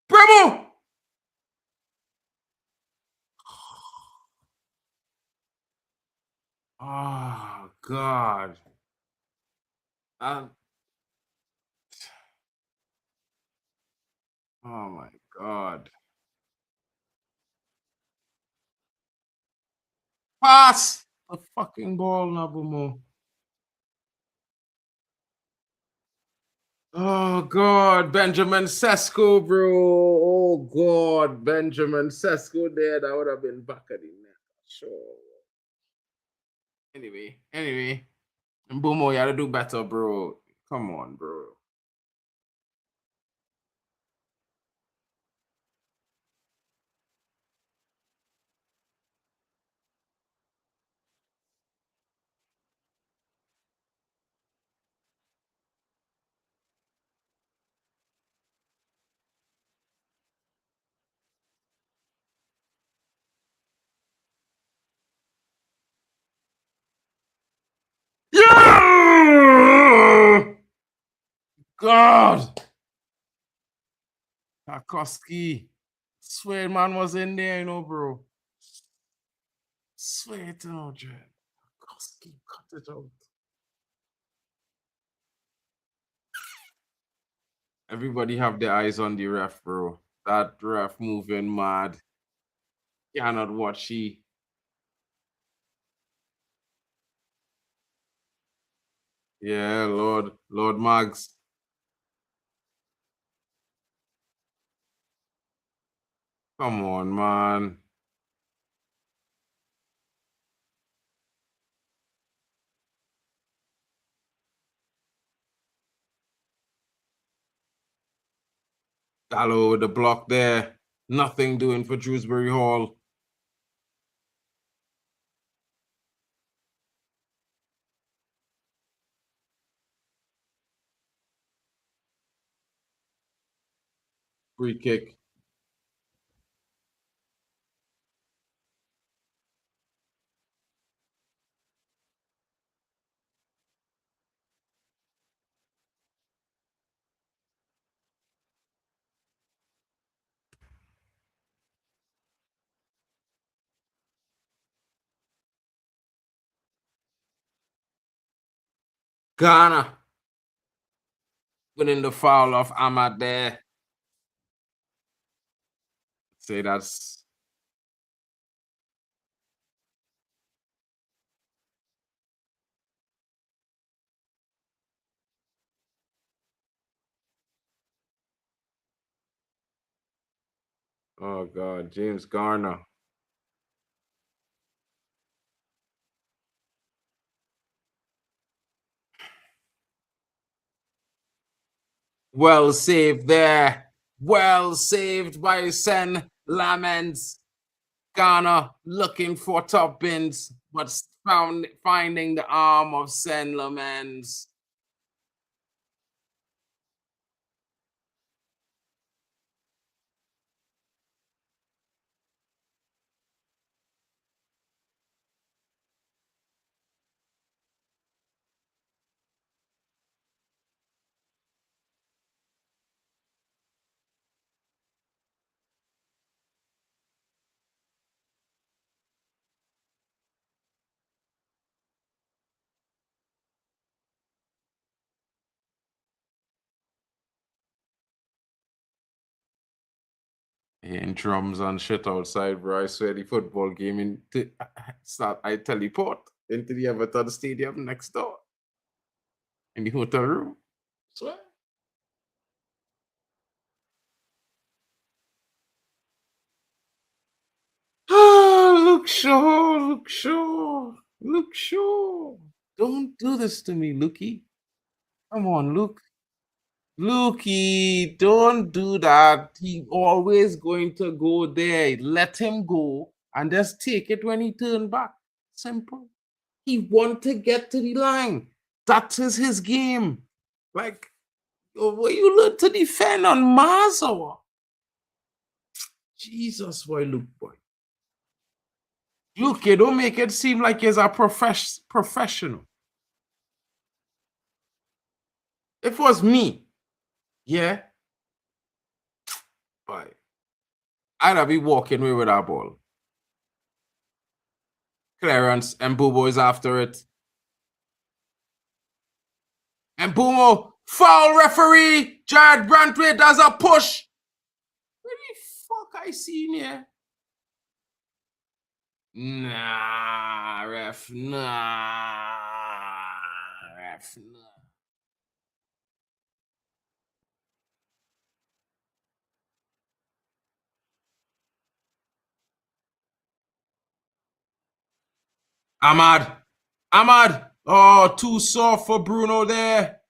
Bravo! Oh, God. Um, oh, my God. Pass the fucking ball, Nabumo. Oh, God. Benjamin Sesko, bro. Oh, God. Benjamin Sesko there. That would have been back at the net. Sure. Anyway. Mbumo, you gotta do better, bro. Come on, bro. Yeah! God! Tarkovsky. Swear man was in there, bro. Swear it out, Dread. Tarkovsky, cut it out. Everybody have their eyes on the ref, bro. That ref moving mad. Cannot watch he. Yeah, Lord Mags. Come on, man. Gallo with the block there. Nothing doing for Shrewsbury Hall. Free kick. Ghana winning the foul of Ahmad there. Say that's oh God, James Garner. Well saved there. Well saved by Sen Lamens. Ghana looking for top bins, but finding the arm of Sen Lamens. Hearing drums and shit outside, bro. I swear the football game I teleport into the Everton stadium next door in the hotel room. Swear. Look Shaw. Don't do this to me, Lukey. Come on, Luke. Lukey, don't do that. He always going to go there. Let him go and just take it when he turn back. Simple. He want to get to the line. That is his game. Like, where you learn to defend on Mars or what? Jesus, boy, Luke, boy. Luke, you don't make it seem like he's a professional. If it was me, yeah, boy, I'd be walking away with that ball. Clearance, and Bubo is after it. And Bumo, foul referee, Jared Brantway does a push. What the fuck I seen here? Nah, ref, nah. Ahmad. Oh, too soft for Bruno there.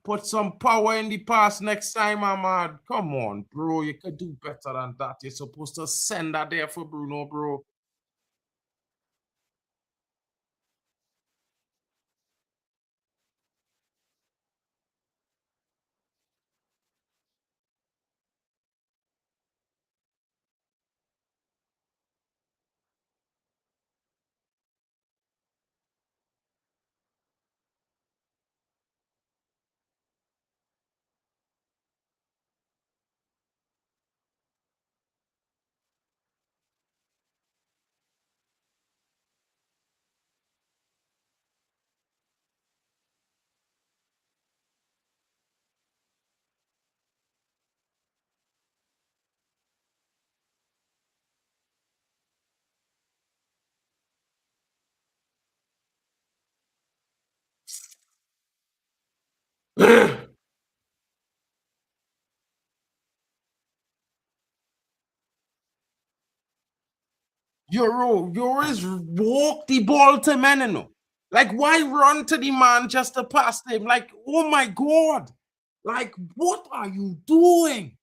Put some power in the pass next time, Ahmad. Come on, bro. You could do better than that. You're supposed to send that there for Bruno, bro. You always walk the ball to Menino. Like, why run to the man just to pass him? Like, oh my God. Like, what are you doing?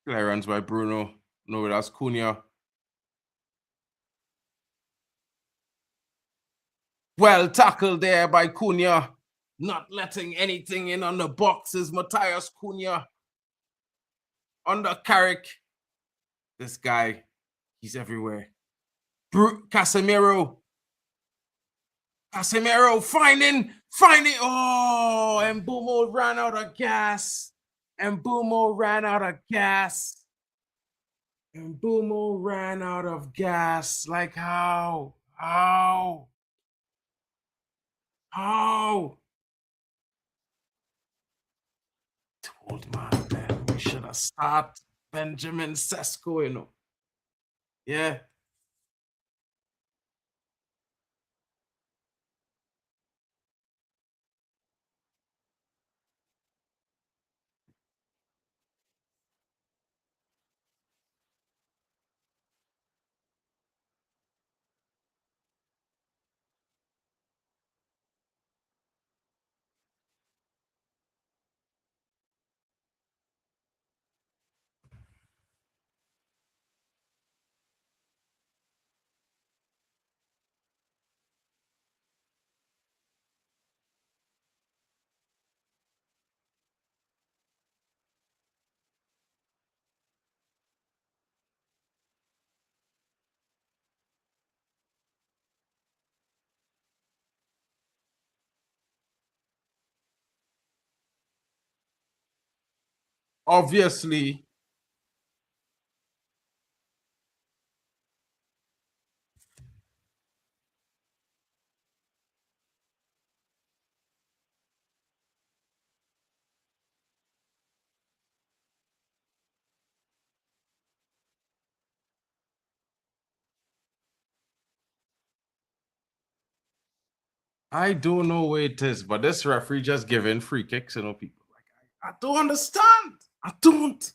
Clearance by Bruno. No, that's Cunha. Well tackled there by Cunha. Not letting anything in on the boxes. Matthias Cunha. Under Carrick. This guy, he's everywhere. Casemiro finding. Oh, and Mbumo ran out of gas. And Mbumo ran out of gas. Like how? Old man. We should have started Benjamin Sesko, you know. Yeah. Obviously. I don't know where it is, but this referee just giving free kicks, you know, people. Like, I don't understand. I don't.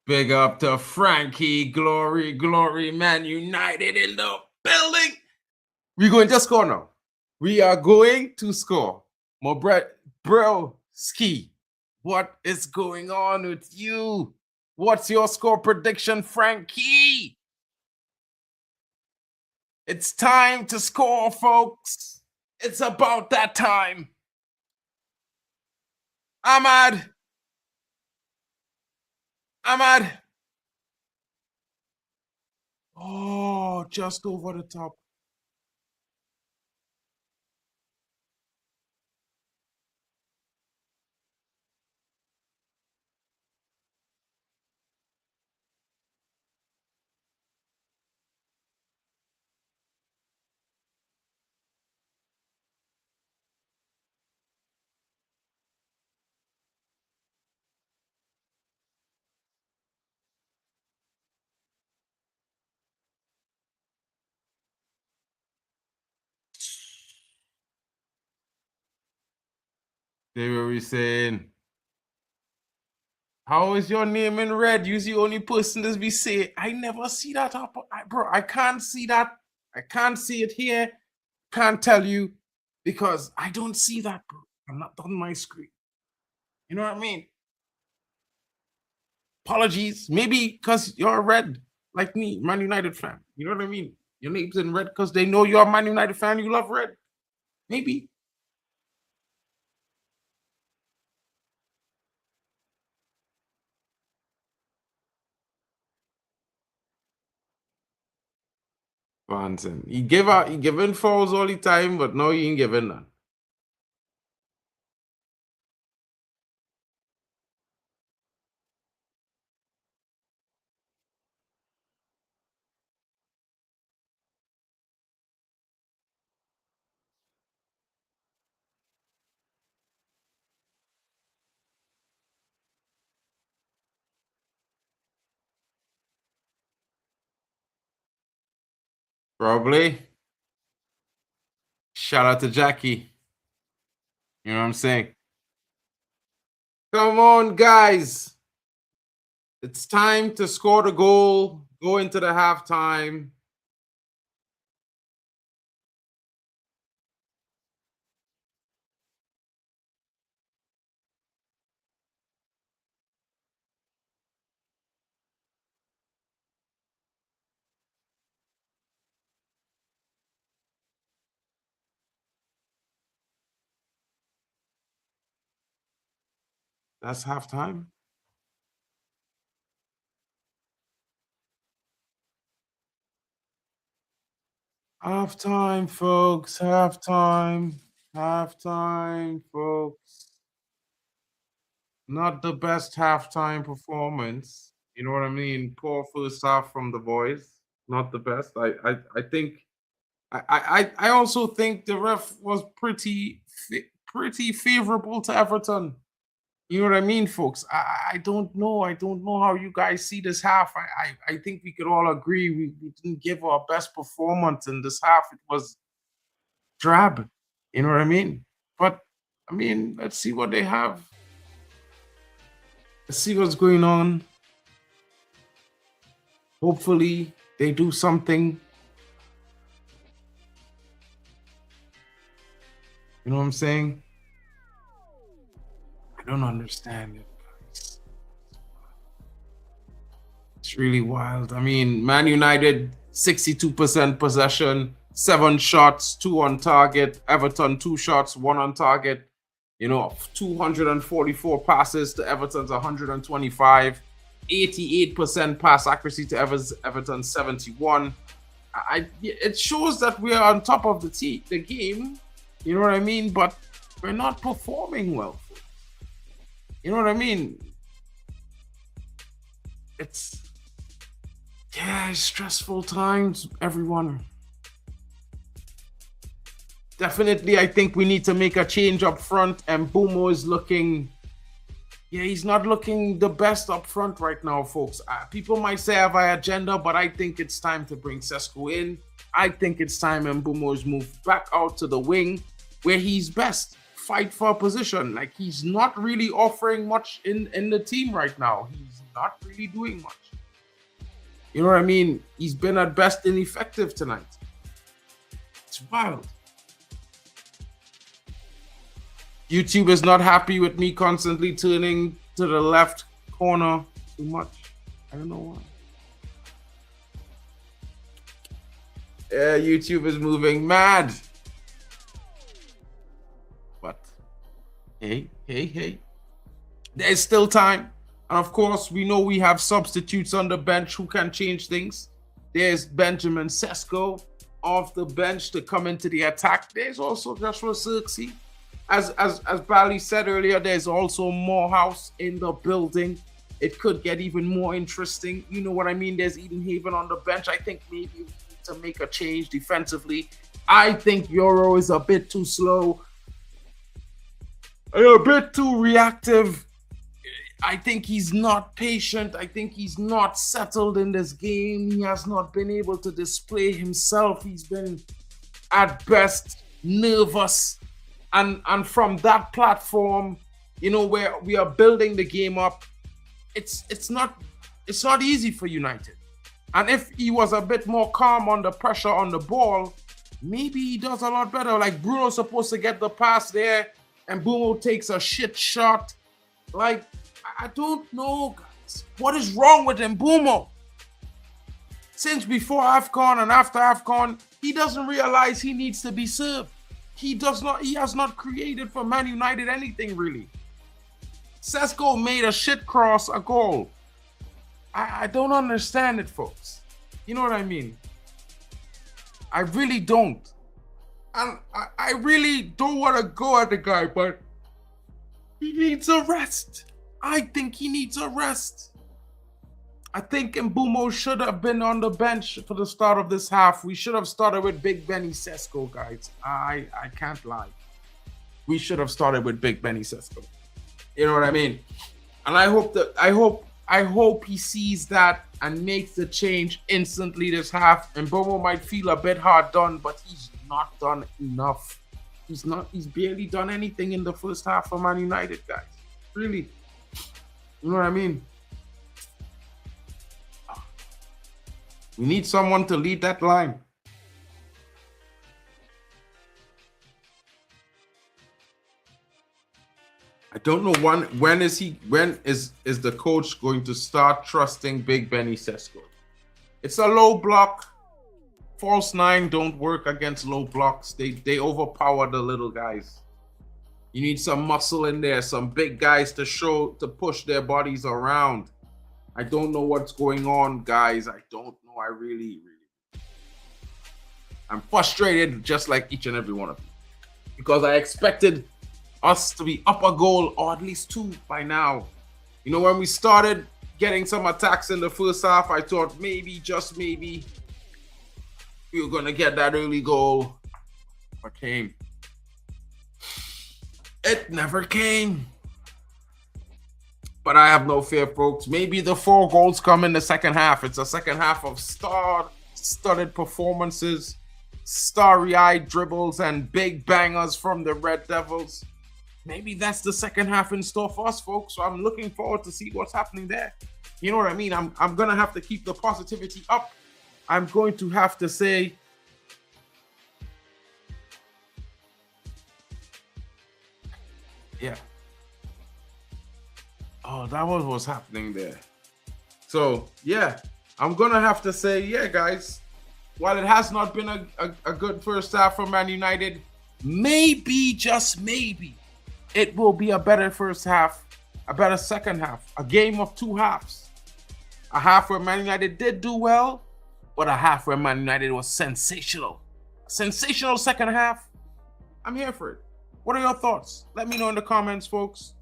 Big up to Frankie. Glory, Man United in the building. We're going to score now. We are going to score. Bro, Ski, what is going on with you? What's your score prediction, Frankie? It's time to score, folks. It's about that time. Ahmad. Oh, just over the top. They were saying, how is your name in red? You're the only person that be saying. I never see that happen. Bro, I can't see that. I can't see it here. Can't tell you because I don't see that, bro. I'm not on my screen. You know what I mean? Apologies. Maybe because you're red, like me, Man United fan. You know what I mean? Your name's in red because they know you're a Man United fan. You love red. Maybe. Vanson. He giving fouls all the time, but now he ain't giving none. Probably. Shout out to Jackie. You know what I'm saying? Come on, guys. It's time to score the goal, go into the halftime. That's halftime. Halftime, folks. Halftime. Halftime, folks. Not the best halftime performance. You know what I mean? Poor first half from the boys. Not the best. I think I also think the ref was pretty favorable to Everton. You know what I mean, folks? I don't know. I don't know how you guys see this half. I think we could all agree we didn't give our best performance in this half. It was drab. You know what I mean? But I mean, let's see what they have. Let's see what's going on. Hopefully, they do something. You know what I'm saying? I don't understand it, guys. It's really wild. I mean, Man United, 62% possession, 7 shots, 2 on target. Everton, 2 shots, 1 on target. You know, 244 passes to Everton's 125. 88% pass accuracy to Everton 71. It shows that we are on top of the game. You know what I mean? But we're not performing well. You know what I mean? It's stressful times, everyone. Definitely, I think we need to make a change up front. And Mbeumo is looking, he's not looking the best up front right now, folks. People might say I have an agenda, but I think it's time to bring Sesko in. I think it's time Mbeumo is moved back out to the wing where he's best. Fight for a position. Like, he's not really offering much in the team right now. He's not really doing much. You know what I mean? He's been at best ineffective tonight. It's wild. YouTube is not happy with me constantly turning to the left corner too much. I don't know why. Yeah, YouTube is moving mad. But hey. There's still time. And of course, we know we have substitutes on the bench who can change things. There's Benjamin Sesko off the bench to come into the attack. There's also Joshua Zirkzee. As Bally said earlier, there's also Morehouse in the building. It could get even more interesting. You know what I mean? There's Eden Haven on the bench. I think maybe we need to make a change defensively. I think Euro is a bit too slow. A bit too reactive. I think he's not patient. I think he's not settled in this game. He has not been able to display himself. He's been, at best, nervous. And from that platform, you know, where we are building the game up, it's not easy for United. And if he was a bit more calm under pressure on the ball, maybe he does a lot better. Like, Bruno's supposed to get the pass there, and Mbeumo takes a shit shot. Like, I don't know, guys. What is wrong with Mbeumo? Since before AFCON and after AFCON, he doesn't realize he needs to be served. He has not created for Man United anything, really. Sesko made a shit cross a goal. I don't understand it, folks. You know what I mean? I really don't. And I really don't want to go at the guy, but he needs a rest. I think he needs a rest. I think Mbeumo should have been on the bench for the start of this half. We should have started with Big Benny Sesko, guys. I can't lie. We should have started with Big Benny Sesko. You know what I mean? And I hope he sees that and makes the change instantly this half. And Mbeumo might feel a bit hard done, but he's not done enough. He's barely done anything in the first half for Man United, guys. Really. You know what I mean? We need someone to lead that line. I don't know when is the coach going to start trusting Big Benny Sesko? It's a low block. False 9 don't work against low blocks. They overpower the little guys. You need some muscle in there, some big guys to push their bodies around. I don't know what's going on, guys. I don't know. I really. I'm frustrated just like each and every one of you. Because I expected us to be up a goal or at least 2 by now. You know, when we started getting some attacks in the first half, I thought maybe, just maybe, we were going to get that early goal. But came. It never came. But I have no fear, folks. Maybe the 4 goals come in the second half. It's a second half of star-studded performances, starry-eyed dribbles, and big bangers from the Red Devils. Maybe that's the second half in store for us, folks. So I'm looking forward to see what's happening there. You know what I mean? I'm going to have to keep the positivity up. I'm going to have to say, yeah. Oh, that was what's happening there. So, yeah, I'm going to have to say, yeah, guys, while it has not been a good first half for Man United, maybe, just maybe, it will be a better first half, a better second half, a game of 2 halves. A half where Man United did do well, but a half where Man United was sensational. A sensational second half. I'm here for it. What are your thoughts? Let me know in the comments, folks.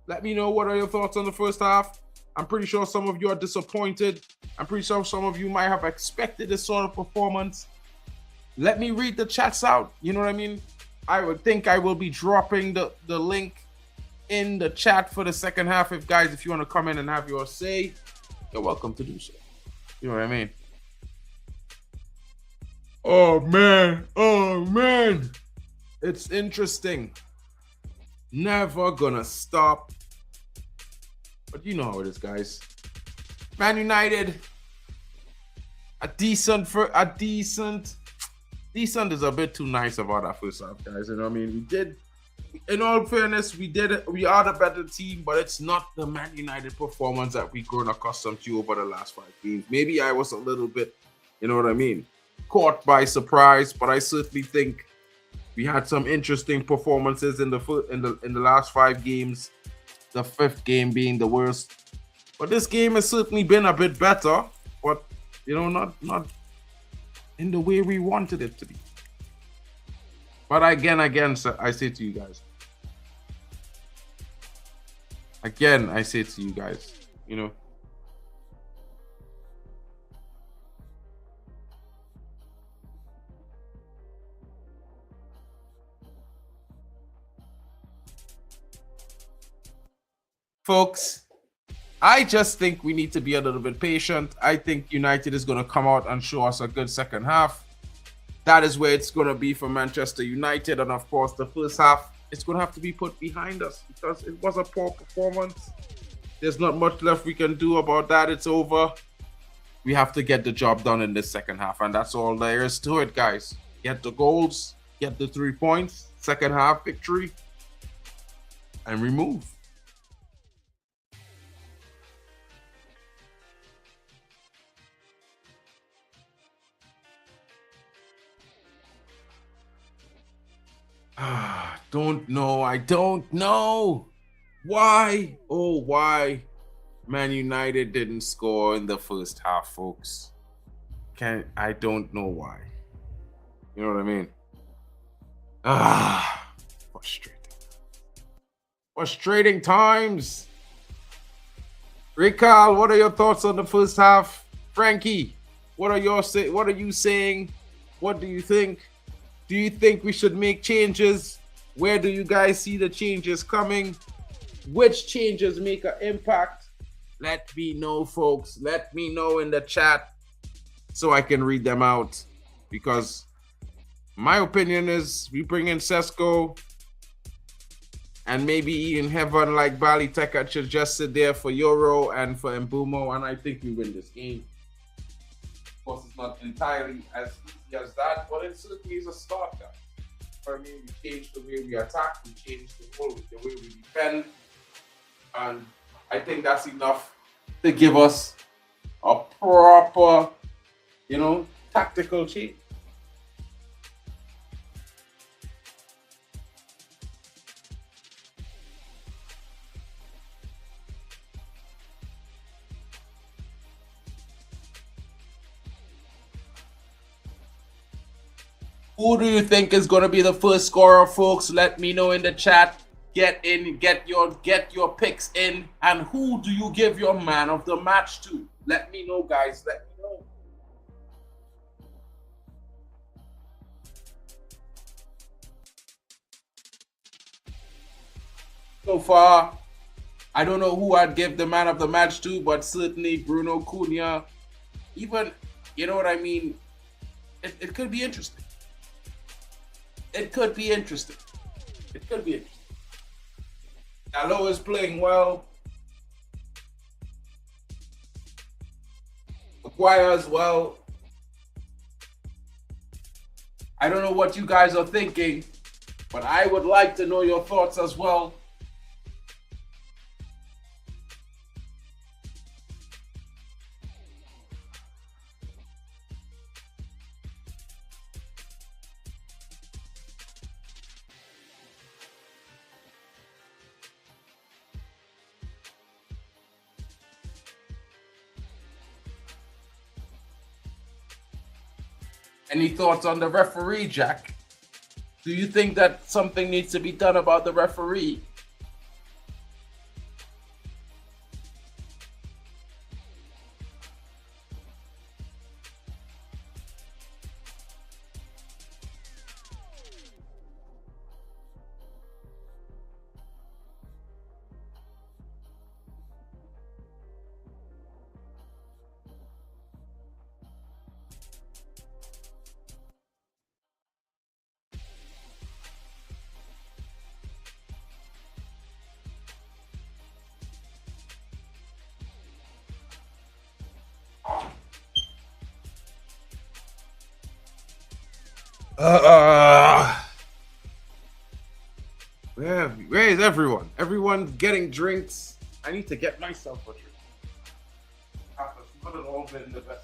Let me know what are your thoughts on the first half. I'm pretty sure some of you are disappointed. I'm pretty sure some of you might have expected this sort of performance. Let me read the chats out. You know what I mean? I would think I will be dropping the link in the chat for the second half. If you want to come in and have your say, you're welcome to do so. You know what I mean? Oh, man. Oh, man. It's interesting. Never gonna stop. But you know how it is, guys. Man United, decent is a bit too nice about our first half, guys. You know what I mean? We did, in all fairness, we are the better team, but it's not the Man United performance that we've grown accustomed to over the last 5 games. Maybe I was a little bit, you know what I mean, caught by surprise, but I certainly think we had some interesting performances in the last 5 games. The 5th game being the worst, but this game has certainly been a bit better. But you know, not in the way we wanted it to be. But again, I say to you guys. Again, I say to you guys, you know. Folks, I just think we need to be a little bit patient. I think United is going to come out and show us a good second half. That is where it's going to be for Manchester United. And of course, the first half, it's going to have to be put behind us because it was a poor performance. There's not much left we can do about that. It's over. We have to get the job done in this second half. And that's all there is to it, guys. Get the goals, get the 3 points, second half victory, and remove. Don't know. I don't know. Why? Oh, why Man United didn't score in the first half, folks. I don't know why. You know what I mean? Frustrating. Frustrating times. Rikal, what are your thoughts on the first half? Frankie, what are you saying? What do you think? Do you think we should make changes? Where do you guys see the changes coming? Which changes make an impact? Let me know, folks. Let me know in the chat so I can read them out. Because my opinion is we bring in Sesko and maybe even Heaven like Bali Teka should just sit there for Euro and for Mbumo, and I think we win this game. Of course, it's not entirely as easy as that, but it certainly is a start, guys. I mean, we changed the way we attack, we changed the way we defend, and I think that's enough to give us a proper, you know, tactical change. Who do you think is going to be the first scorer, folks? Let me know in the chat. Get in, get your picks in, and who do you give your man of the match to? Let me know, guys. Let me know. So far, I don't know who I'd give the man of the match to, but certainly Bruno Cunha. Even, you know what I mean? It could be interesting. It could be interesting. It could be interesting. Dalot is playing well. Maguire as well. I don't know what you guys are thinking, but I would like to know your thoughts as well. Any thoughts on the referee, Jack? Do you think that something needs to be done about the referee? Where is everyone? Everyone's getting drinks. I need to get myself a drink. After not at all been the best.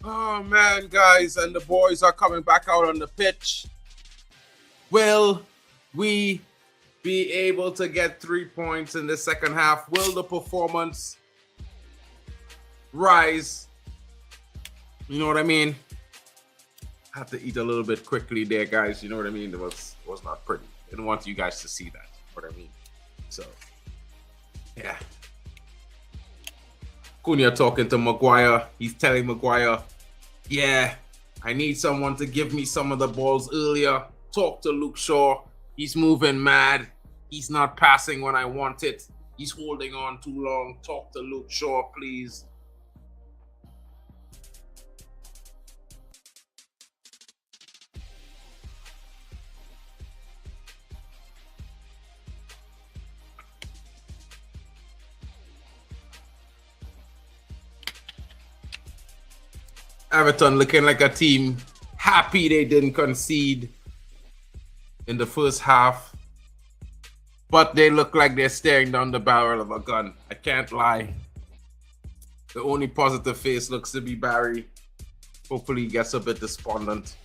Oh man, guys, and the boys are coming back out on the pitch. Will we be able to get 3 points in the second half? Will the performance rise? You know what I mean? I had to eat a little bit quickly there, guys. You know what I mean? It was not pretty. I didn't want you guys to see that. You know what I mean? So, yeah. Cunha talking to Maguire. He's telling Maguire, yeah, I need someone to give me some of the balls earlier. Talk to Luke Shaw. He's moving mad. He's not passing when I want it. He's holding on too long. Talk to Luke Shaw, please. Everton looking like a team happy they didn't concede in the first half, but they look like they're staring down the barrel of a gun. I can't lie. The only positive face looks to be Barry. Hopefully he gets a bit despondent.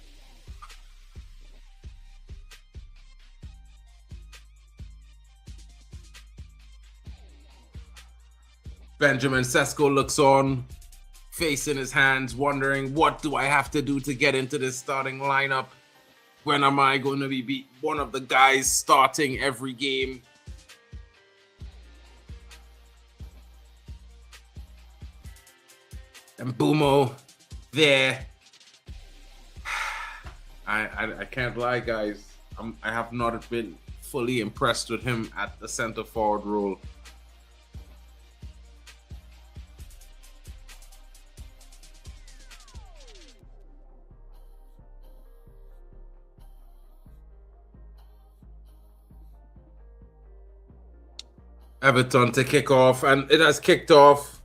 Benjamin Sesko looks on, face in his hands, wondering, what do I have to do to get into this starting lineup? When am I going to be one of the guys starting every game? And Bumo there. I can't lie, guys. I have not been fully impressed with him at the center forward role. Everton to kick off, and it has kicked off.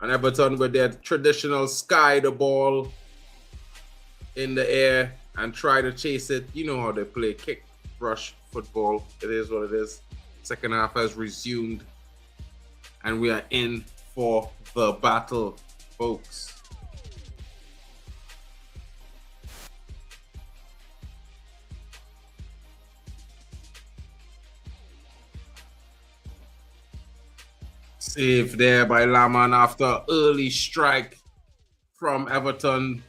And Everton with their traditional sky the ball in the air and try to chase it. You know how they play kick, rush football. It is what it is. Second half has resumed, and we are in for the battle, folks. Save there by Laman after early strike from Everton.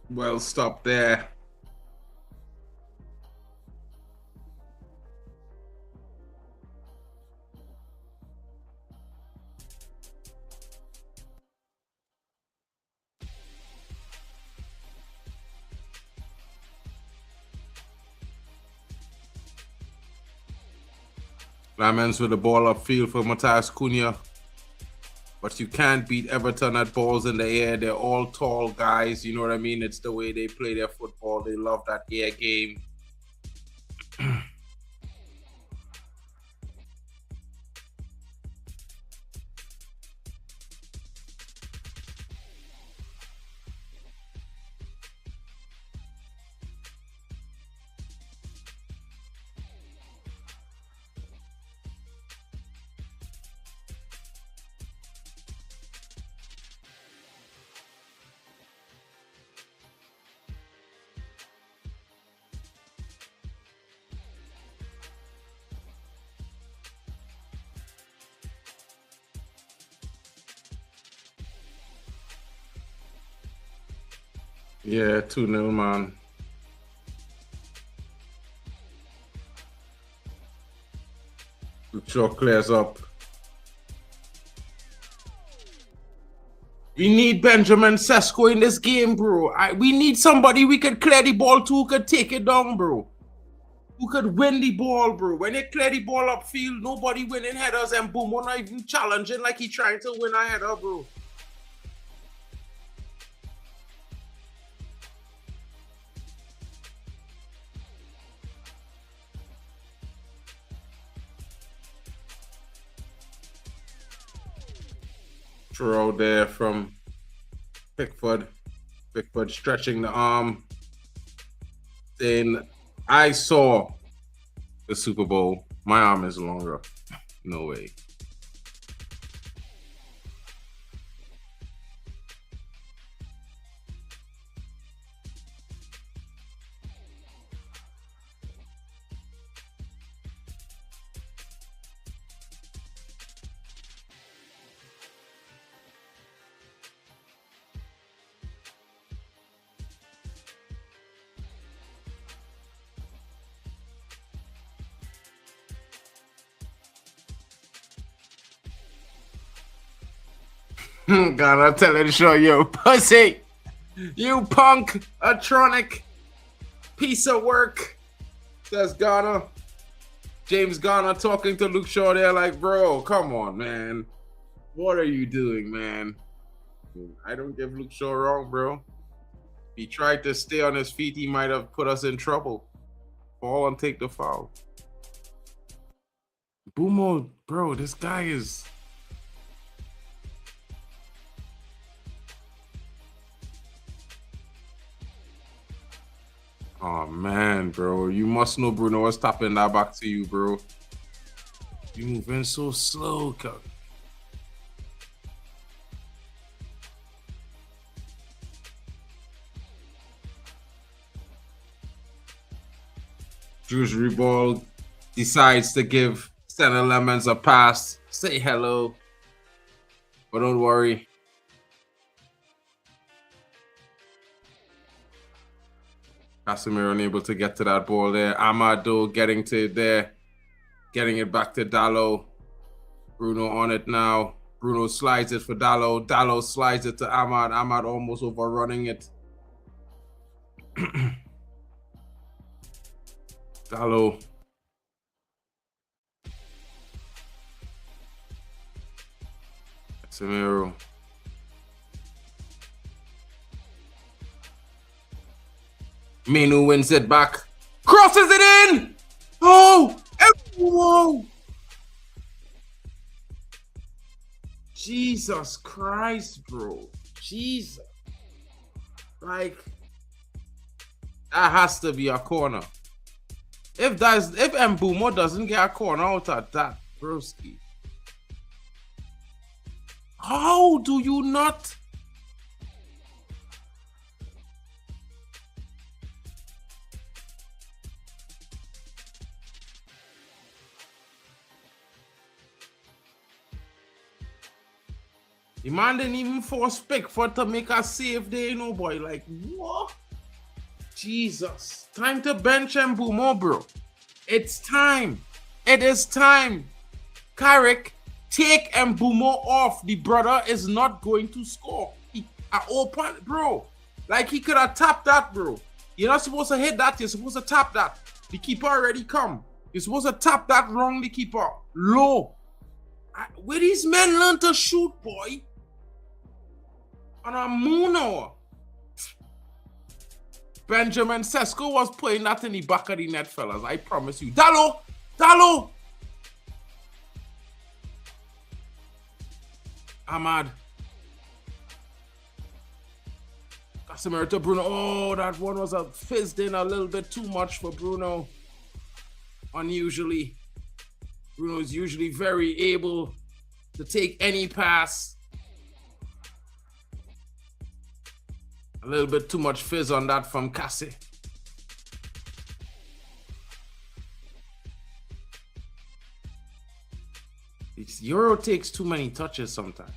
Well stopped there. Lamens with the ball upfield for Matthias Cunha. But you can't beat Everton at balls in the air. They're all tall guys. You know what I mean? It's the way they play their football. They love that air game. Yeah, 2-0, man. Shaw clears up. We need Benjamin Sesko in this game, bro. We need somebody we could clear the ball to, who could take it down, bro. Who could win the ball, bro. When they clear the ball upfield, nobody winning headers, and boom, we're not even challenging like he trying to win a header, bro. Throw there from Pickford. Pickford stretching the arm. Then I saw the Super Bowl. My arm is longer. No way. Gotta tell it, show you pussy, you punk, atronic piece of work. Says Ghana. James Garner talking to Luke Shaw there like, bro, come on, man. What are you doing, man? I don't give Luke Shaw wrong, bro. If he tried to stay on his feet, he might have put us in trouble. Fall and take the foul. Bumo, bro, this guy is... Oh, man, bro. You must know Bruno was tapping that back to you, bro. You moving so slow, cuz. Drewsbury ball decides to give Center Lemons a pass. Say hello. But don't worry. Casemiro unable to get to that ball there. Amado getting to there. Getting it back to Dallo. Bruno on it now. Bruno slides it for Dallo. Dallo slides it to Ahmad. Ahmad almost overrunning it. Dallo. Casemiro. Menu wins it back. Crosses it in! Oh! Whoa! Jesus Christ, bro. Jesus. Like, that has to be a corner. If Mbumo doesn't get a corner out of that, broski. How do you not? The man didn't even force Pickford to make a save there, you know, boy. Like, what? Jesus. Time to bench Mbumo, bro. It's time. It is time. Carrick, take Mbumo off. The brother is not going to score. Open, bro. Like, he could have tapped that, bro. You're not supposed to hit that. You're supposed to tap that. The keeper already come. You're supposed to tap that wrong, the keeper. Low. Where these men learn to shoot, boy? On a moon hour. Benjamin Sesko was playing that in the back of the net, fellas. I promise you. Dallo! Dallo! Ahmad. Casemiro to Bruno. Oh, that one was a fizzed in a little bit too much for Bruno. Unusually. Bruno is usually very able to take any pass. A little bit too much fizz on that from Cassie. This Euro takes too many touches sometimes.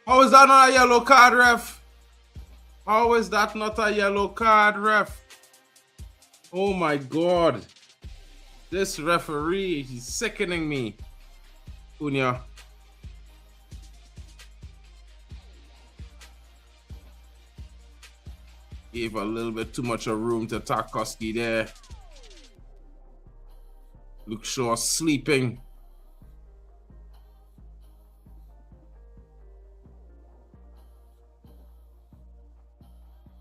How is that not a yellow card, ref? How is that not a yellow card, ref? Oh my God. This referee, he's sickening me. Cunha. Gave a little bit too much of room to Tarkowski there. Luke Shaw sleeping.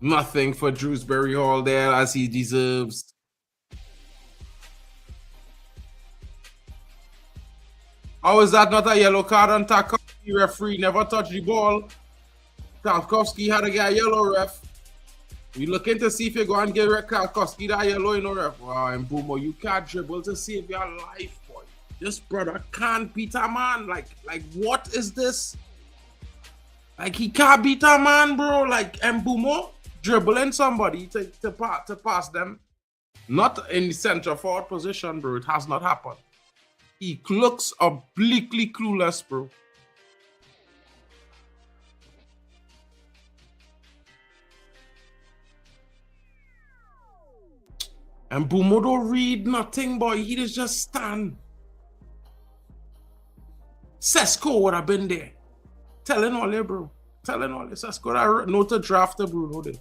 Nothing for Drewsbury Hall there as he deserves. How is that not a yellow card on Tarkowski? Referee never touched the ball. Tarkowski had to get a yellow, ref. We looking to see if you go and give Tarkowski that yellow, you know, ref. Wow, and Boomo, you can't dribble to save your life, boy. This brother can't beat a man. Like what is this? Like, he can't beat a man, bro. Like, Mbumo dribbling somebody to pass them. Not in the center forward position, bro. It has not happened. He looks obliquely clueless, bro. Mbumo don't read nothing, boy. He just stand. Sesko would have been there. Telling all there, bro. Telling all this. Sesko that know to draft the Bruno there.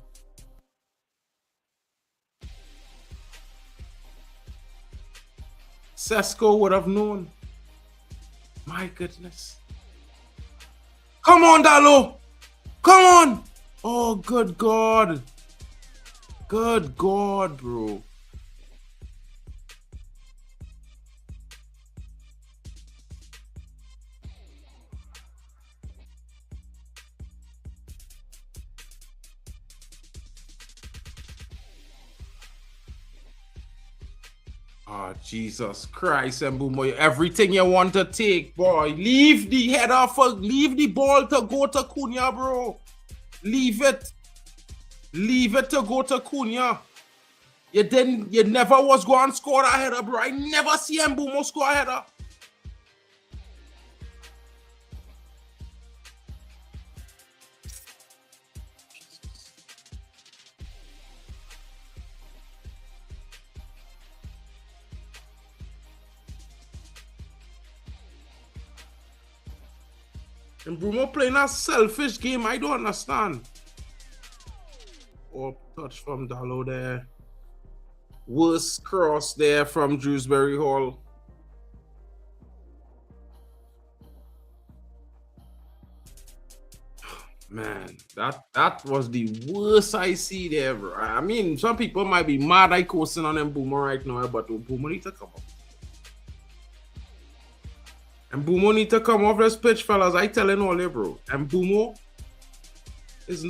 Sesko would have known. My goodness. Come on, Dallo. Come on. Oh, good God. Good God, bro. Oh, Jesus Christ, and Mbumo, everything you want to take, boy. Leave the header leave the ball to go to Cunha, bro. Leave it. Leave it to go to Cunha. You never was going to score a header, bro. I never see Mbumo score a header. And Bruno playing a selfish game. I don't understand. Oh, touch from Dallo there. Worst cross there from Dewsbury Hall. Man, that was the worst I see there, bro. I mean, some people might be mad I coasting on Mbumo right now, but Mbumo need to come up. And Mbumo need to come off this pitch, fellas. I telling all you, bro. And Mbumo is...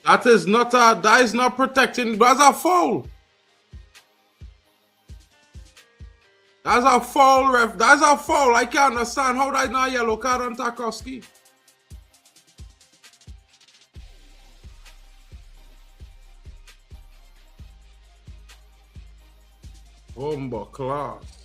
That is not protecting. That's a foul. That's a foul, ref. That's a foul. I can't understand how that's not yellow card on Tarkowski. Bomba class.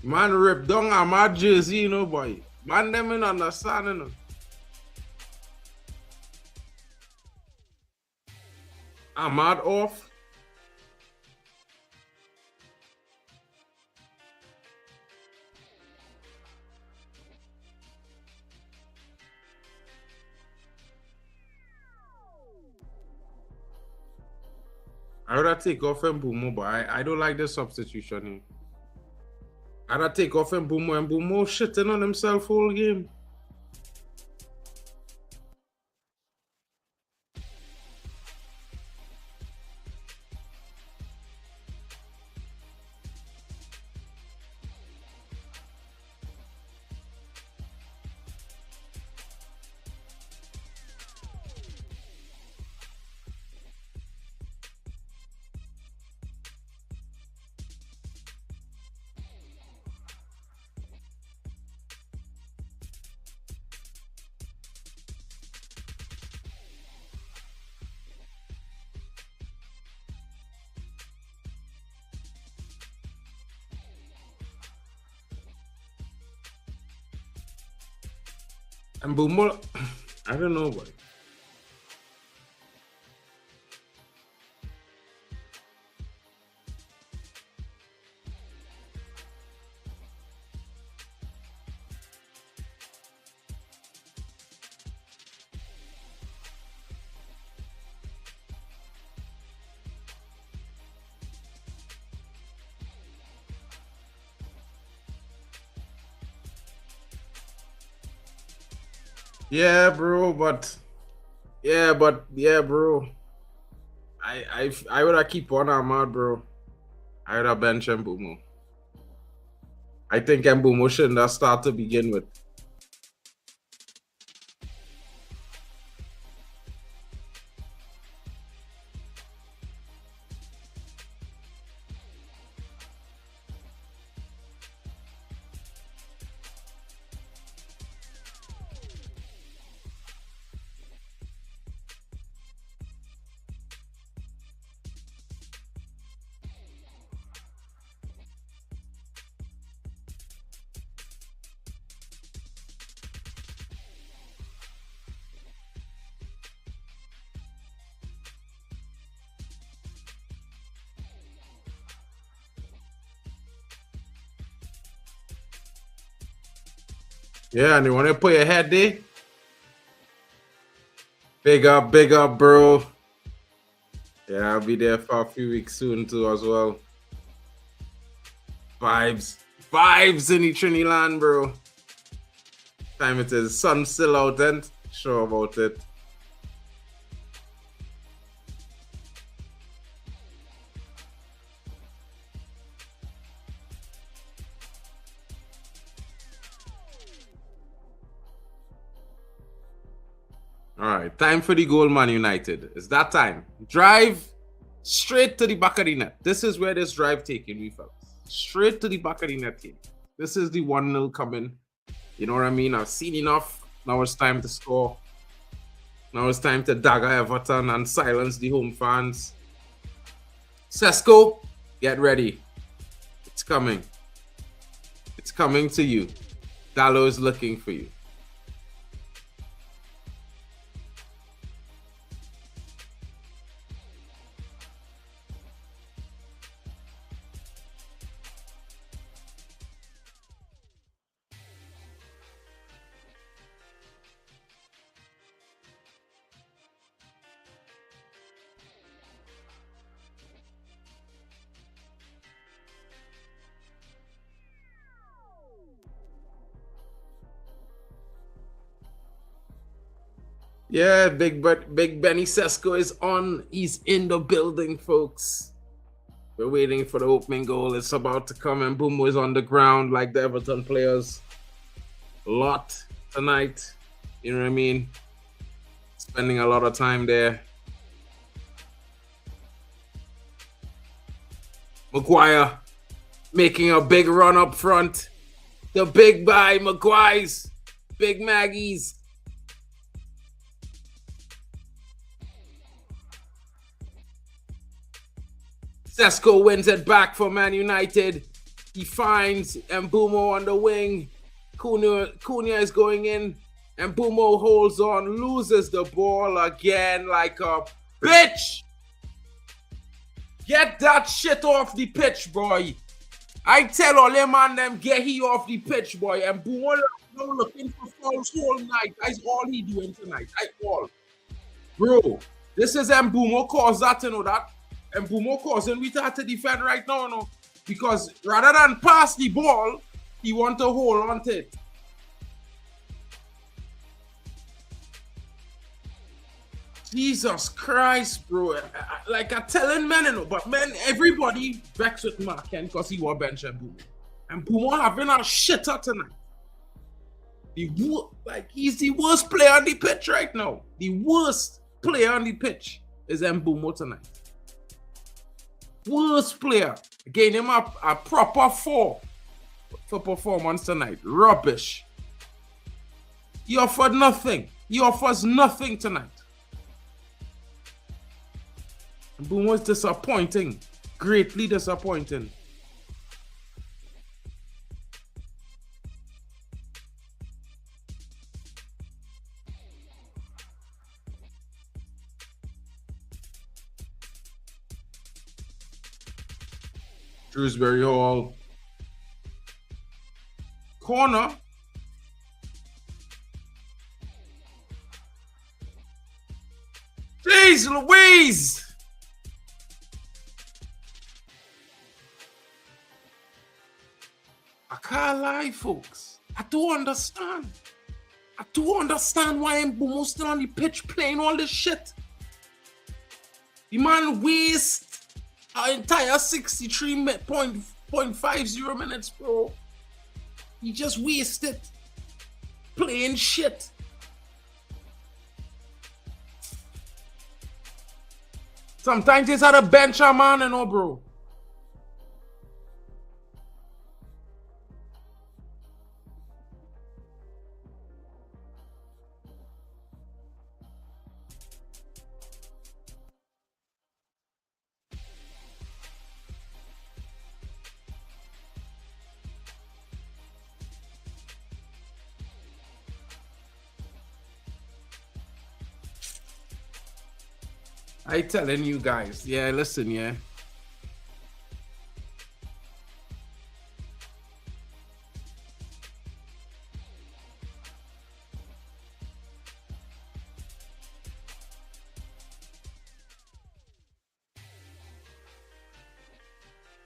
Man ripped down on my jersey, you know, boy. Man, them in understand, you know. Ahmad off. I would have take off Mbumo, but I don't like the substitution here. I'd take off Mbumo, and Mbumo shitting on himself whole game. And Mbumo, I don't know, boy. Yeah, bro, but bro. I would have keep on Ahmad, bro. I would have bench Mbumo. I think Mbumo shouldn't have started to begin with. Yeah, and you want to put your head there? Big up, bro. Yeah, I'll be there for a few weeks soon too as well. Vibes in the Trini land, bro. Time it is. Sun still out and sure about it. All right, time for the goal, Man United. It's that time. Drive straight to the back of the net. This is where this drive taking me, fellas. Straight to the back of the net here. This is the 1-0 coming. You know what I mean? I've seen enough. Now it's time to score. Now it's time to dagger Everton and silence the home fans. Sesko, get ready. It's coming. It's coming to you. Dallo is looking for you. Yeah, Big Benny Sesko is on. He's in the building, folks. We're waiting for the opening goal. It's about to come, and Boom is on the ground like the Everton players. A lot tonight. You know what I mean? Spending a lot of time there. Maguire making a big run up front. The big guy, Maguire's. Big Maggie's. Sesko wins it back for Man United. He finds Mbumo on the wing. Cunha is going in. Mbumo holds on, loses the ball again like a bitch. Get that shit off the pitch, boy. I tell all them man them get he off the pitch, boy. Mbumo looking for fouls whole night. That's all he doing tonight. Bro, this is Mbumo cause that, you know that. And Mbumo causing we have to defend right now, no? Because rather than pass the ball, he want to hold on to it. Jesus Christ, bro. Like I'm telling men, you know, but men, everybody vexed with MarkN because he was bench Mbumo. And Mbumo having a shitter tonight. He's the worst player on the pitch right now. The worst player on the pitch is Mbumo tonight. Worst player. Gave him a proper 4 for performance tonight. Rubbish. He offered nothing. He offers nothing tonight. Boom was disappointing. Greatly disappointing. Shrewsbury Hall. Corner. Jeez Louise! I can't lie, folks. I do understand. I do understand why Mbumo still on the pitch playing all this shit. The man wastes an entire 63.50 minutes, bro. He just wasted playing shit. Sometimes he's at a bench, man, you know, bro. I telling you guys, yeah, listen, yeah.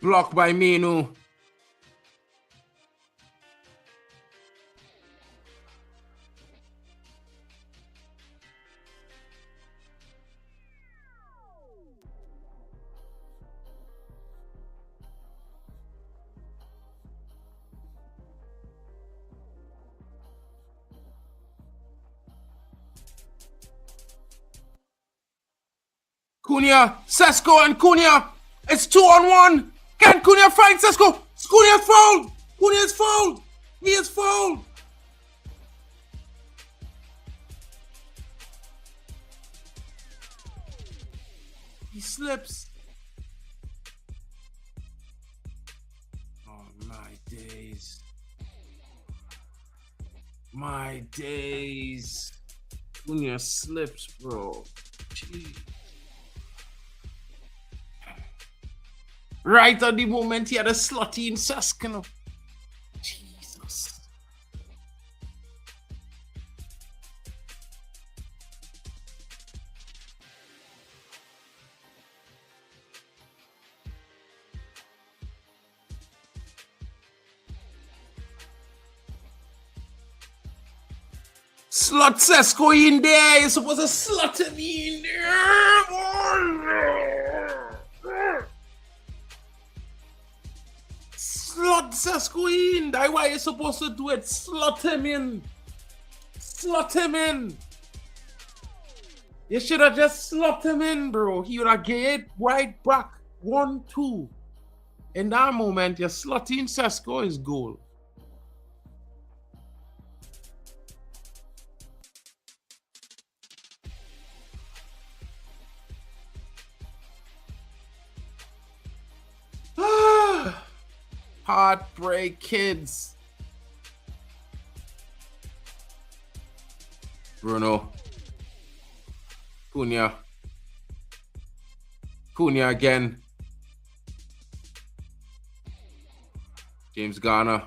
Blocked by Menu. Cunha, Sesko and Cunha. It's 2-on-1. Can Cunha find Sesko? Cunha is fouled. Cunha is fouled. He is fouled. He slips. Oh, my days. My days. Cunha slips, bro. Jeez. Right at the moment he had a slotty in Sesko. Jesus. Slot Sesko in there. You're supposed to slot him in there. Slot Sesko in. That's why you're supposed to do it. Slot him in. Slot him in. You should have just slot him in, bro. He would have get right back. 1-2. In that moment, your slotting Sesko is goal. Heartbreak kids. Bruno. Cunha. Cunha again. James Garner.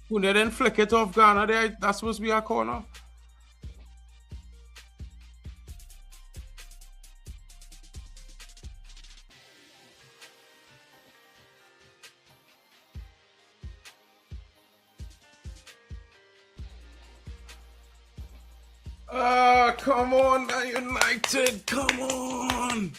Cunha didn't flick it off Garner there. That's supposed to be a corner. Come on, Man United, come on.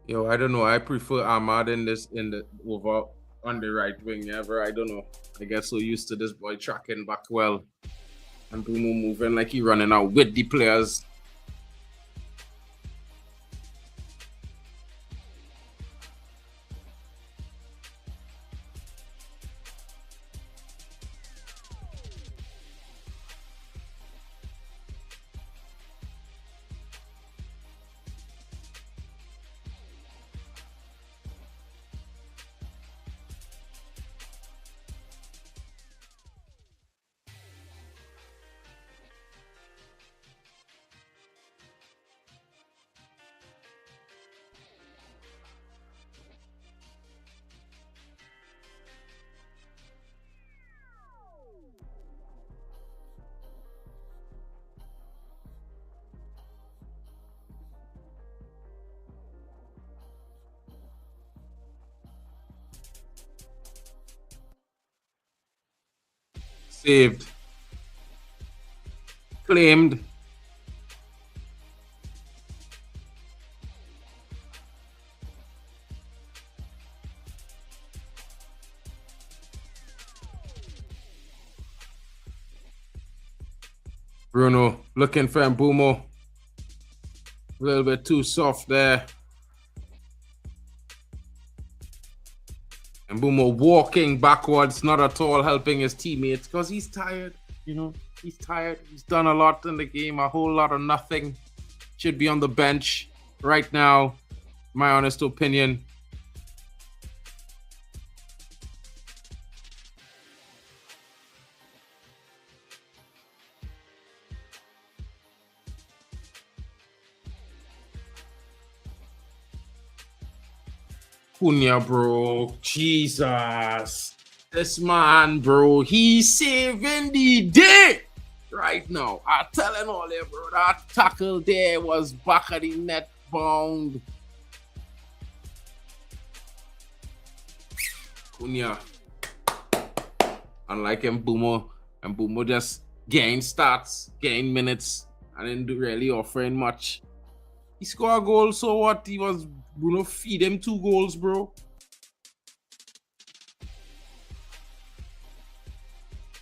Yo, I don't know. I prefer Ahmad in the over on the right wing ever. I don't know. I get so used to this boy tracking back well and Bruno moving like he running out with the players. Saved. Claimed. Bruno looking for Mbumo. A little bit too soft there. Mbumo walking backwards, not at all helping his teammates because he's tired. You know, he's tired. He's done a lot in the game, a whole lot of nothing. Should be on the bench right now, my honest opinion. Cunha, bro. Jesus. This man, bro, he's saving the day right now. I'm telling all you, bro, that tackle there was back of the net bound. Cunha. Unlike Mbeumo just gain starts, gain minutes, and didn't really offering much. He scored a goal, so what? He was Bruno feed him 2 goals, bro.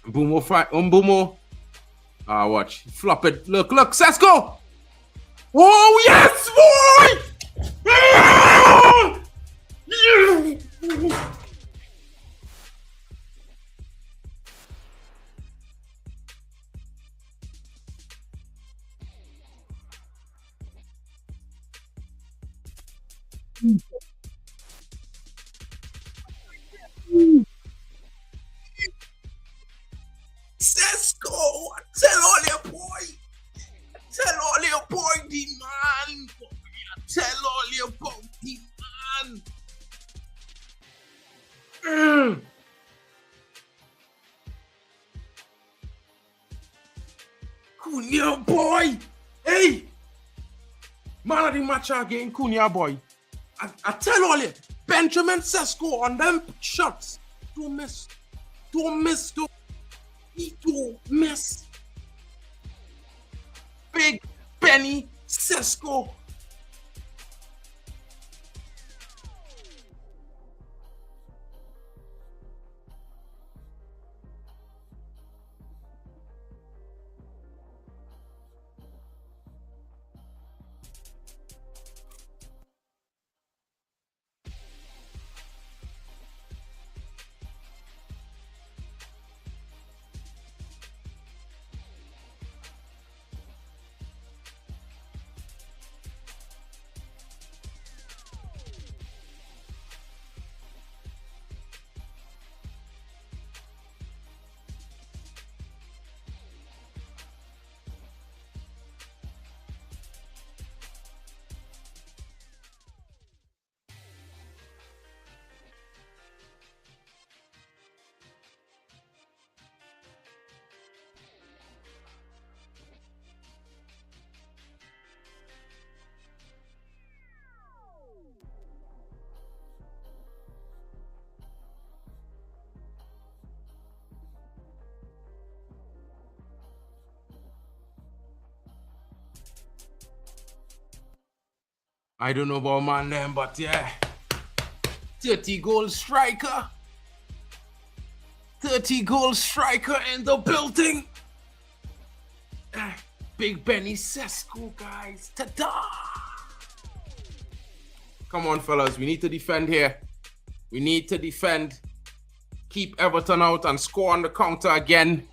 Mbeumo. Ah, watch. Flop it. Look, Sesko! Oh, yes, boy! Ah! Yeah! Sesko! Tell all your boy! Tell all your boy, the man! Tell all your boy, the man! Cunha, boy! Hey! Man of the match again, Cunha, boy. I tell all you, Benjamin Sesko on them shots. Don't miss. Don't miss. He don't miss. Big Benny Sesko. I don't know about man them, but yeah. 30 goal striker. 30 goal striker in the building. Big Benny Sesko, guys. Ta-da! Come on, fellas. We need to defend here. We need to defend. Keep Everton out and score on the counter again.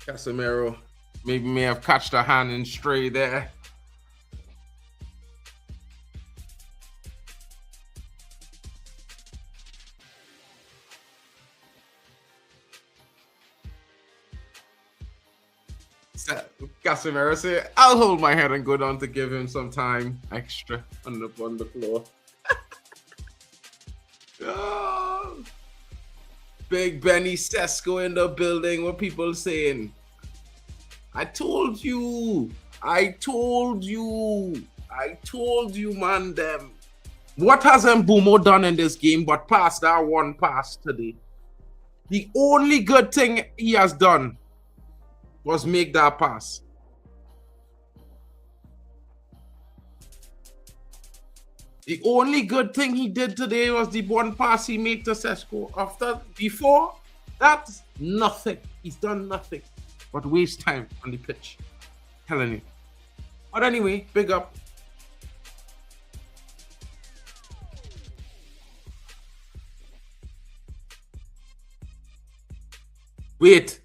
Casemiro maybe may have catched a hand and stray there. Casemiro said, I'll hold my head and go down to give him some time extra on the floor. Oh. Big Benny Sesko in the building. What people saying? I told you, man, them. What has Mbeumo done in this game but pass that one pass today? The only good thing he has done was make that pass. The only good thing he did today was the one pass he made to Sesko. Before that, nothing. He's done nothing but waste time on the pitch. Telling you. But anyway, big up. Wait.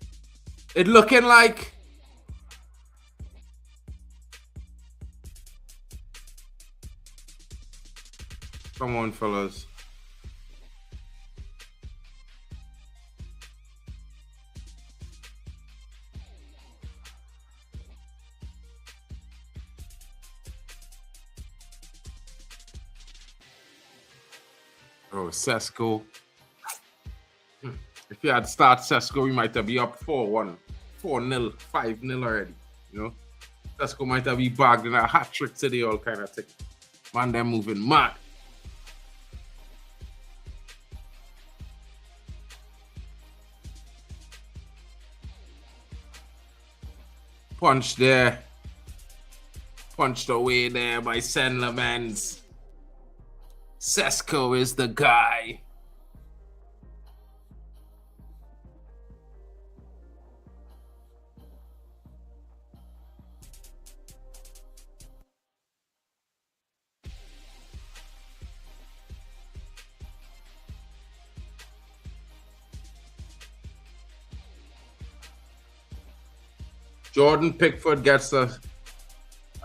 It looking like... Come on, fellas. Oh, Sesko. If you had start Sesko, we might have be up 4-1, 4-0, 5-0 already. You know, Sesko might have been bagged in a hat trick today, all kind of thing. Man, they're moving mad. Punch there. Punched away there by Senlemans. Sesko is the guy. Jordan Pickford gets a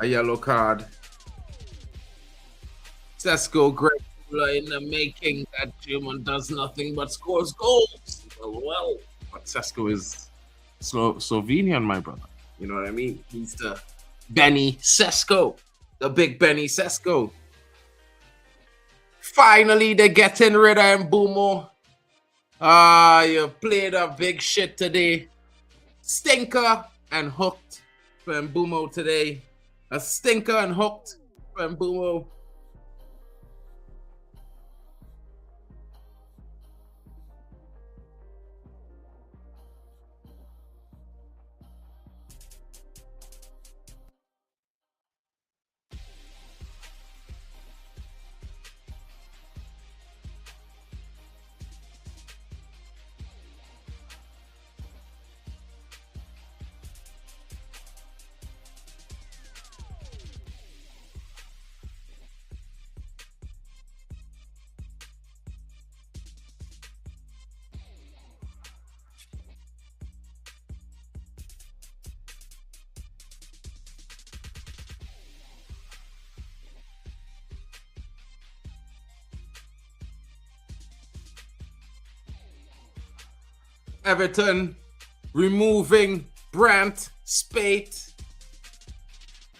yellow card. Sesko great in the making. That German does nothing but scores goals. Well, but Sesko is Slovenian, my brother. You know what I mean? He's the Benny Sesko, the big Benny Sesko. Finally, they're getting rid of Mbumo. You played a big shit today. Stinker and hooked for Mbumo today. A stinker and hooked for Mbumo. Everton removing Brant Spate.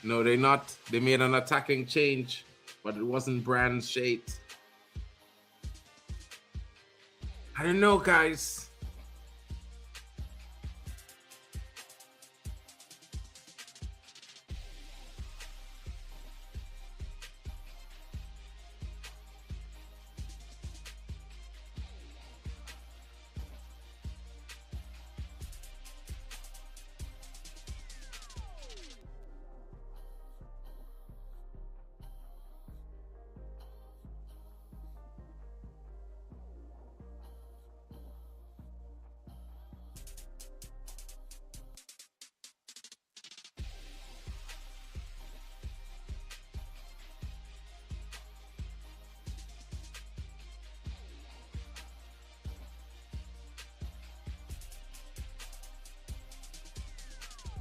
No, they're not. They made an attacking change, but it wasn't Brand Spate. I don't know, guys.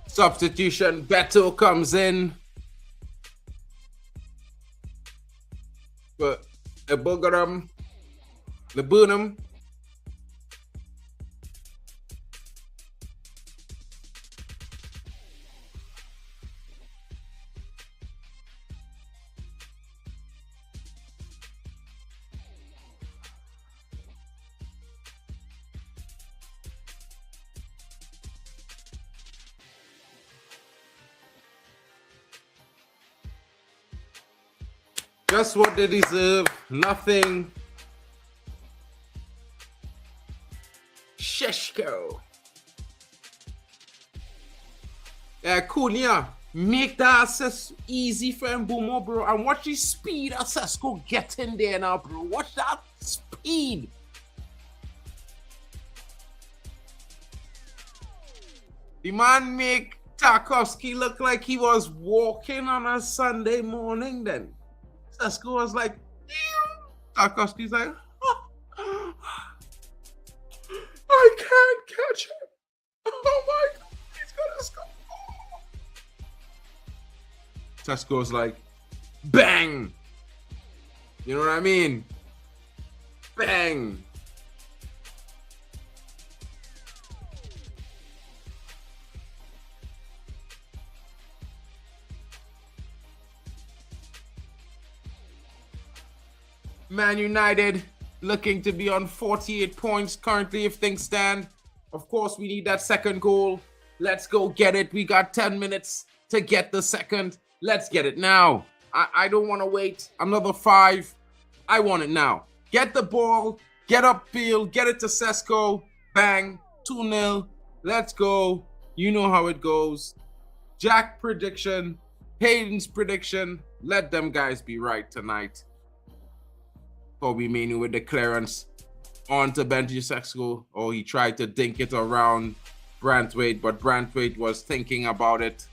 Substitution, Beto comes in. But Ebogaram, Lebunam. Just what they deserve. Nothing. Sheshko. Cunha, make that access easy for Mbumo, bro. And watch the speed of Sesko get in there now, bro. Watch that speed. The man make Tarkowski look like he was walking on a Sunday morning then. Sesko was like, Tarkowski's like, I can't catch him. Oh my God, he's gonna score. Sesko's like, bang. You know what I mean? Bang. Man United looking to be on 48 points currently if things stand. Of course, we need that second goal. Let's go get it. We got 10 minutes to get the second. Let's get it now. I don't want to wait another 5. I want it now. Get the ball, get upfield, get it to Sesko. Bang, 2-0. Let's go. You know how it goes. Jack prediction, Hayden's prediction. Let them guys be right tonight. Kobe Mainoo with the clearance on to Benji Sesko. Oh, he tried to dink it around Branthwaite, but Branthwaite was thinking about it.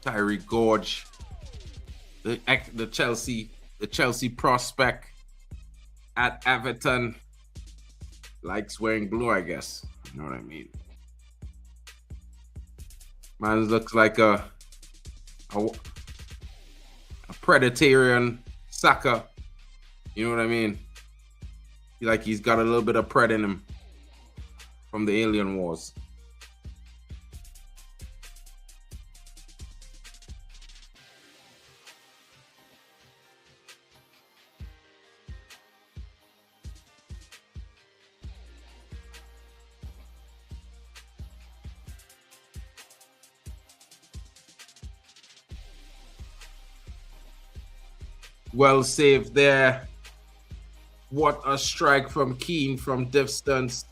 Tyree Gorge, the Chelsea prospect at Everton, likes wearing blue, I guess. You know what I mean? Man looks like a Predatarian Saka. You know what I mean? Like he's got a little bit of Pred in him from the Alien Wars. Well saved there. What a strike from Keane from distance.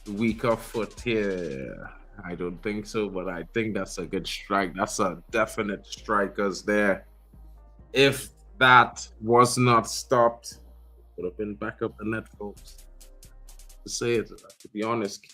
Weaker foot here. I don't think so, but I think that's a good strike. That's a definite strikers there. If that was not stopped, would have been back up the net, folks. To say it, to be honest.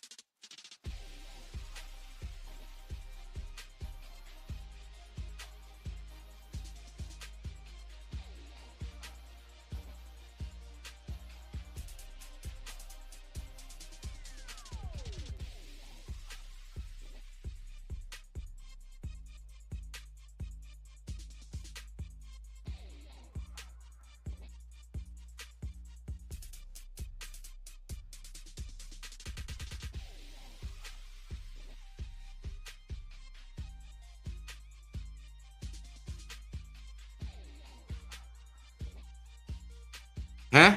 Huh?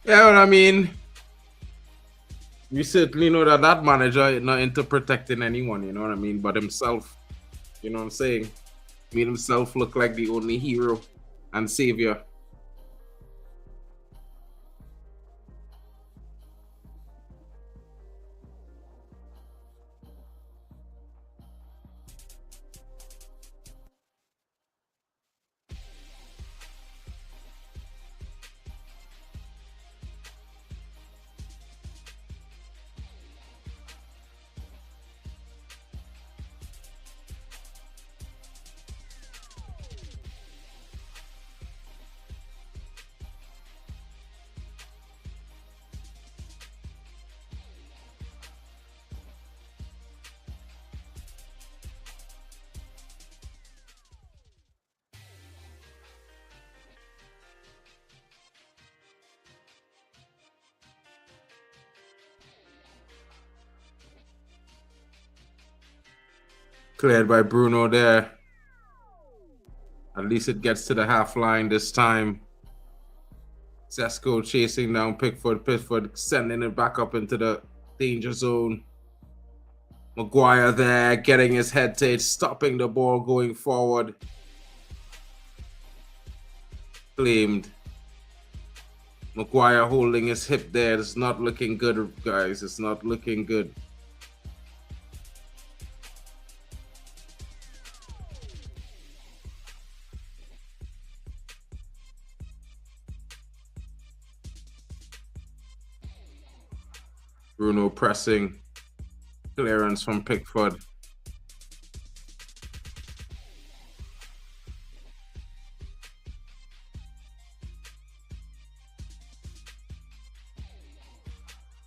Yeah, well, I mean, we certainly know that that manager is not into protecting anyone, you know what I mean, but himself. You know what I'm saying? Made himself look like the only hero and savior. Cleared by Bruno there. At least it gets to the half line this time. Sesko chasing down Pickford. Pickford sending it back up into the danger zone. Maguire there, getting his head to it, stopping the ball going forward. Claimed. Maguire holding his hip there. It's not looking good, guys. It's not looking good. Bruno pressing. Clearance from Pickford.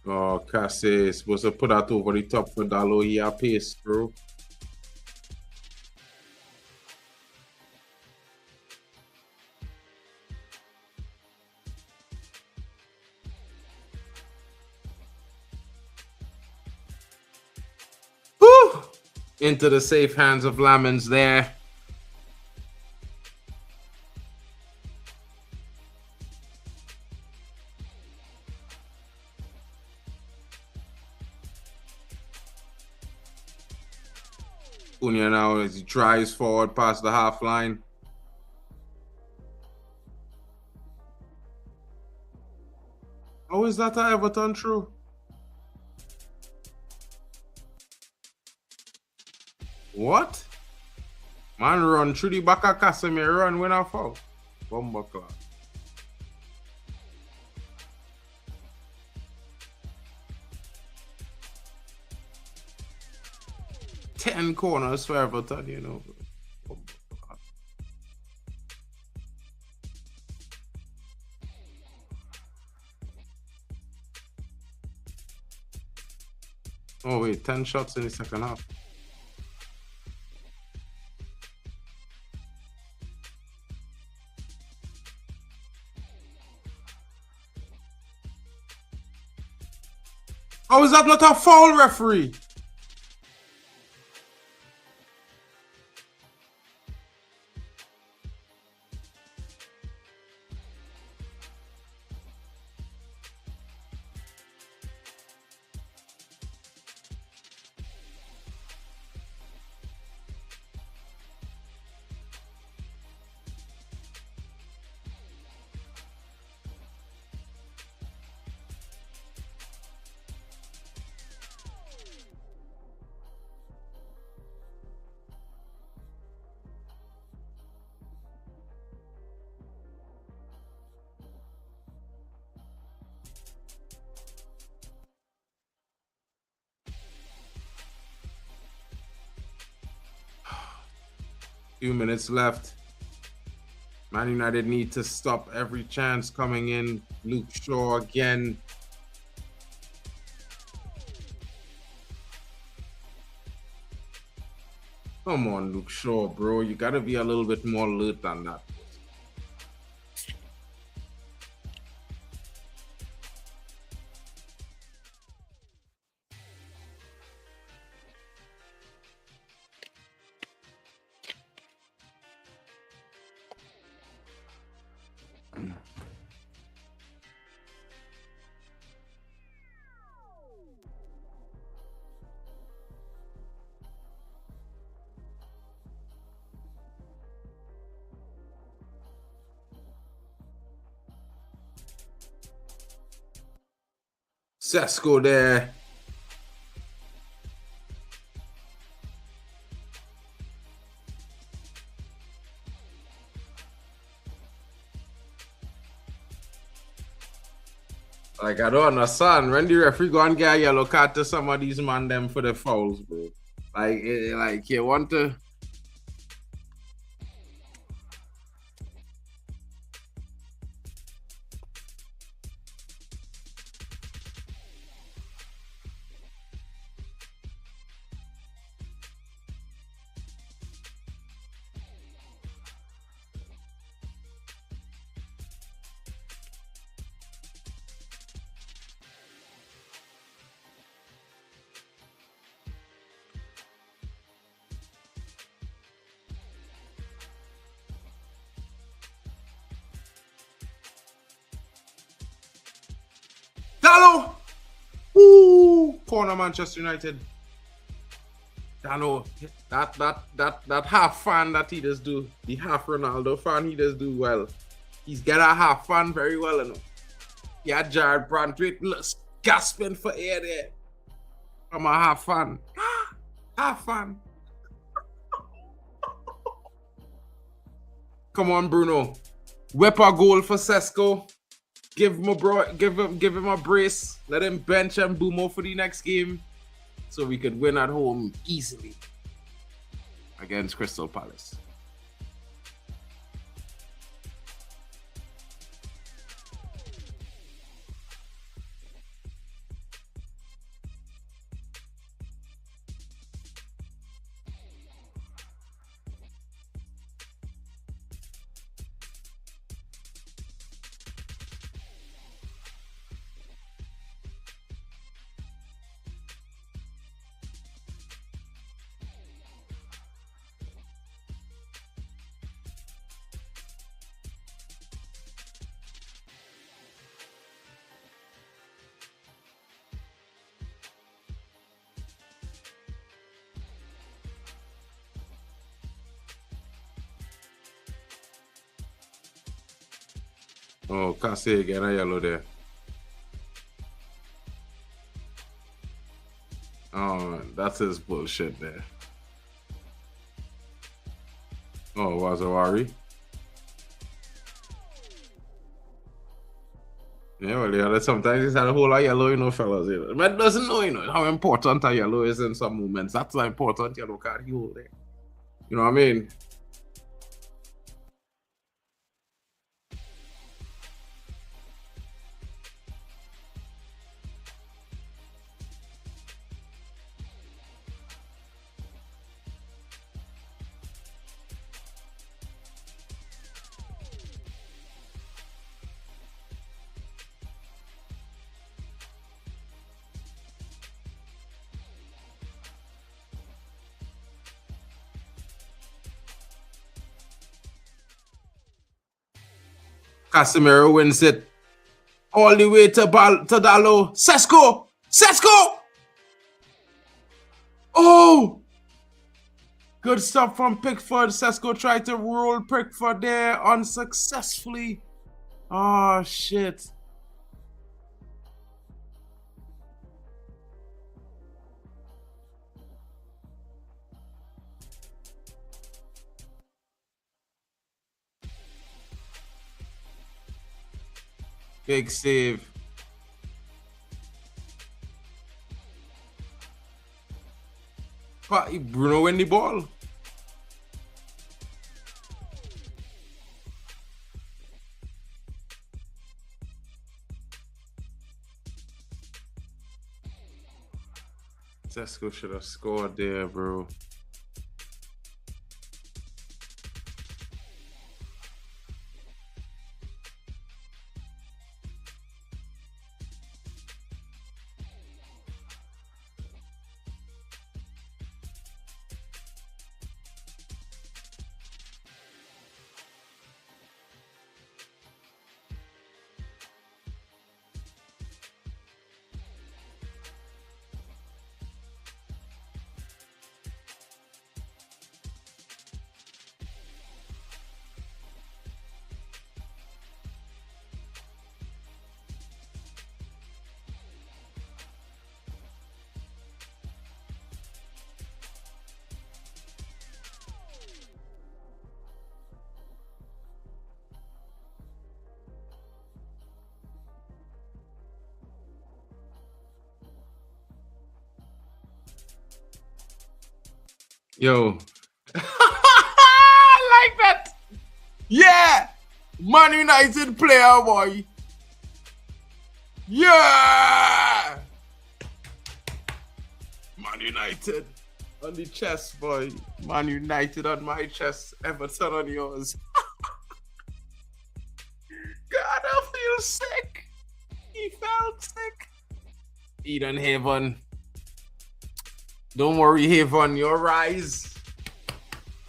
Oh, Cassie supposed to put that over the top for Dalo. He a pace, bro. Woo! Into the safe hands of Lamens there. Cunha now as he drives forward past the half line. How is that a Everton true? What? Man run through the back of Casemiro run when I fall. Bomba class. Ten corners for Everton, you know. Oh wait, 10 shots in the second half. How is that not a foul, referee? Few minutes left. Man United need to stop every chance coming in. Luke Shaw again. Come on, Luke Shaw, bro. You gotta be a little bit more alert than that. Sesko there. Like, I don't understand. When the referee go and get a yellow card to some of these man them for the fouls, bro. Like you want to... Dalo! Ooh! Corner Manchester United. Dalo, that half fan that he does do, the half Ronaldo fan, he does do well. He's got a half fan very well enough. Yeah, Jared Brandwaite gasping for air there. I'm a half fan. Half fan. Come on, Bruno. Whip a goal for Sesko. Give him a brace. Let him bench and Bumo for the next game, so we could win at home easily against Crystal Palace. Oh, Cassie again, a yellow there. Oh, that's his bullshit there. Oh, was a worry. Yeah, well, yeah, sometimes it's had a whole lot of yellow, you know, fellas. You know. Man doesn't know, you know, how important a yellow is in some moments. That's how important yellow card you hold there. You know what I mean? Casemiro wins it all the way to Dalo. Sesko! Sesko! Oh! Good stuff from Pickford. Sesko tried to roll Pickford there unsuccessfully. Oh, shit. Big save. But Bruno win the ball. Sesko should have scored there, bro. Yo. I like that. Yeah. Man United player, boy. Yeah. Man United on the chest, boy. Man United on my chest. Everton on yours. God, I feel sick. He felt sick. Eden Haven. Don't worry, Haven, your rise.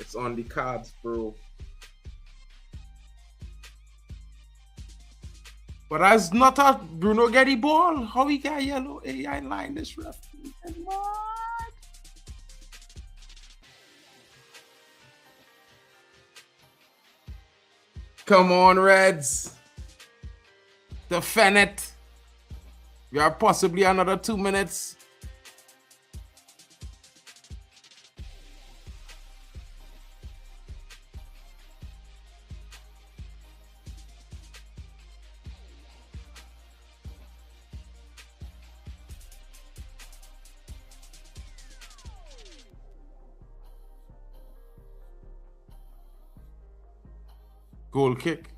It's on the cards, bro. But as not a Bruno get the ball, how he got yellow AI line this ref? What? Come on, Reds. Defend it. We are possibly another 2 minutes. Goal kick.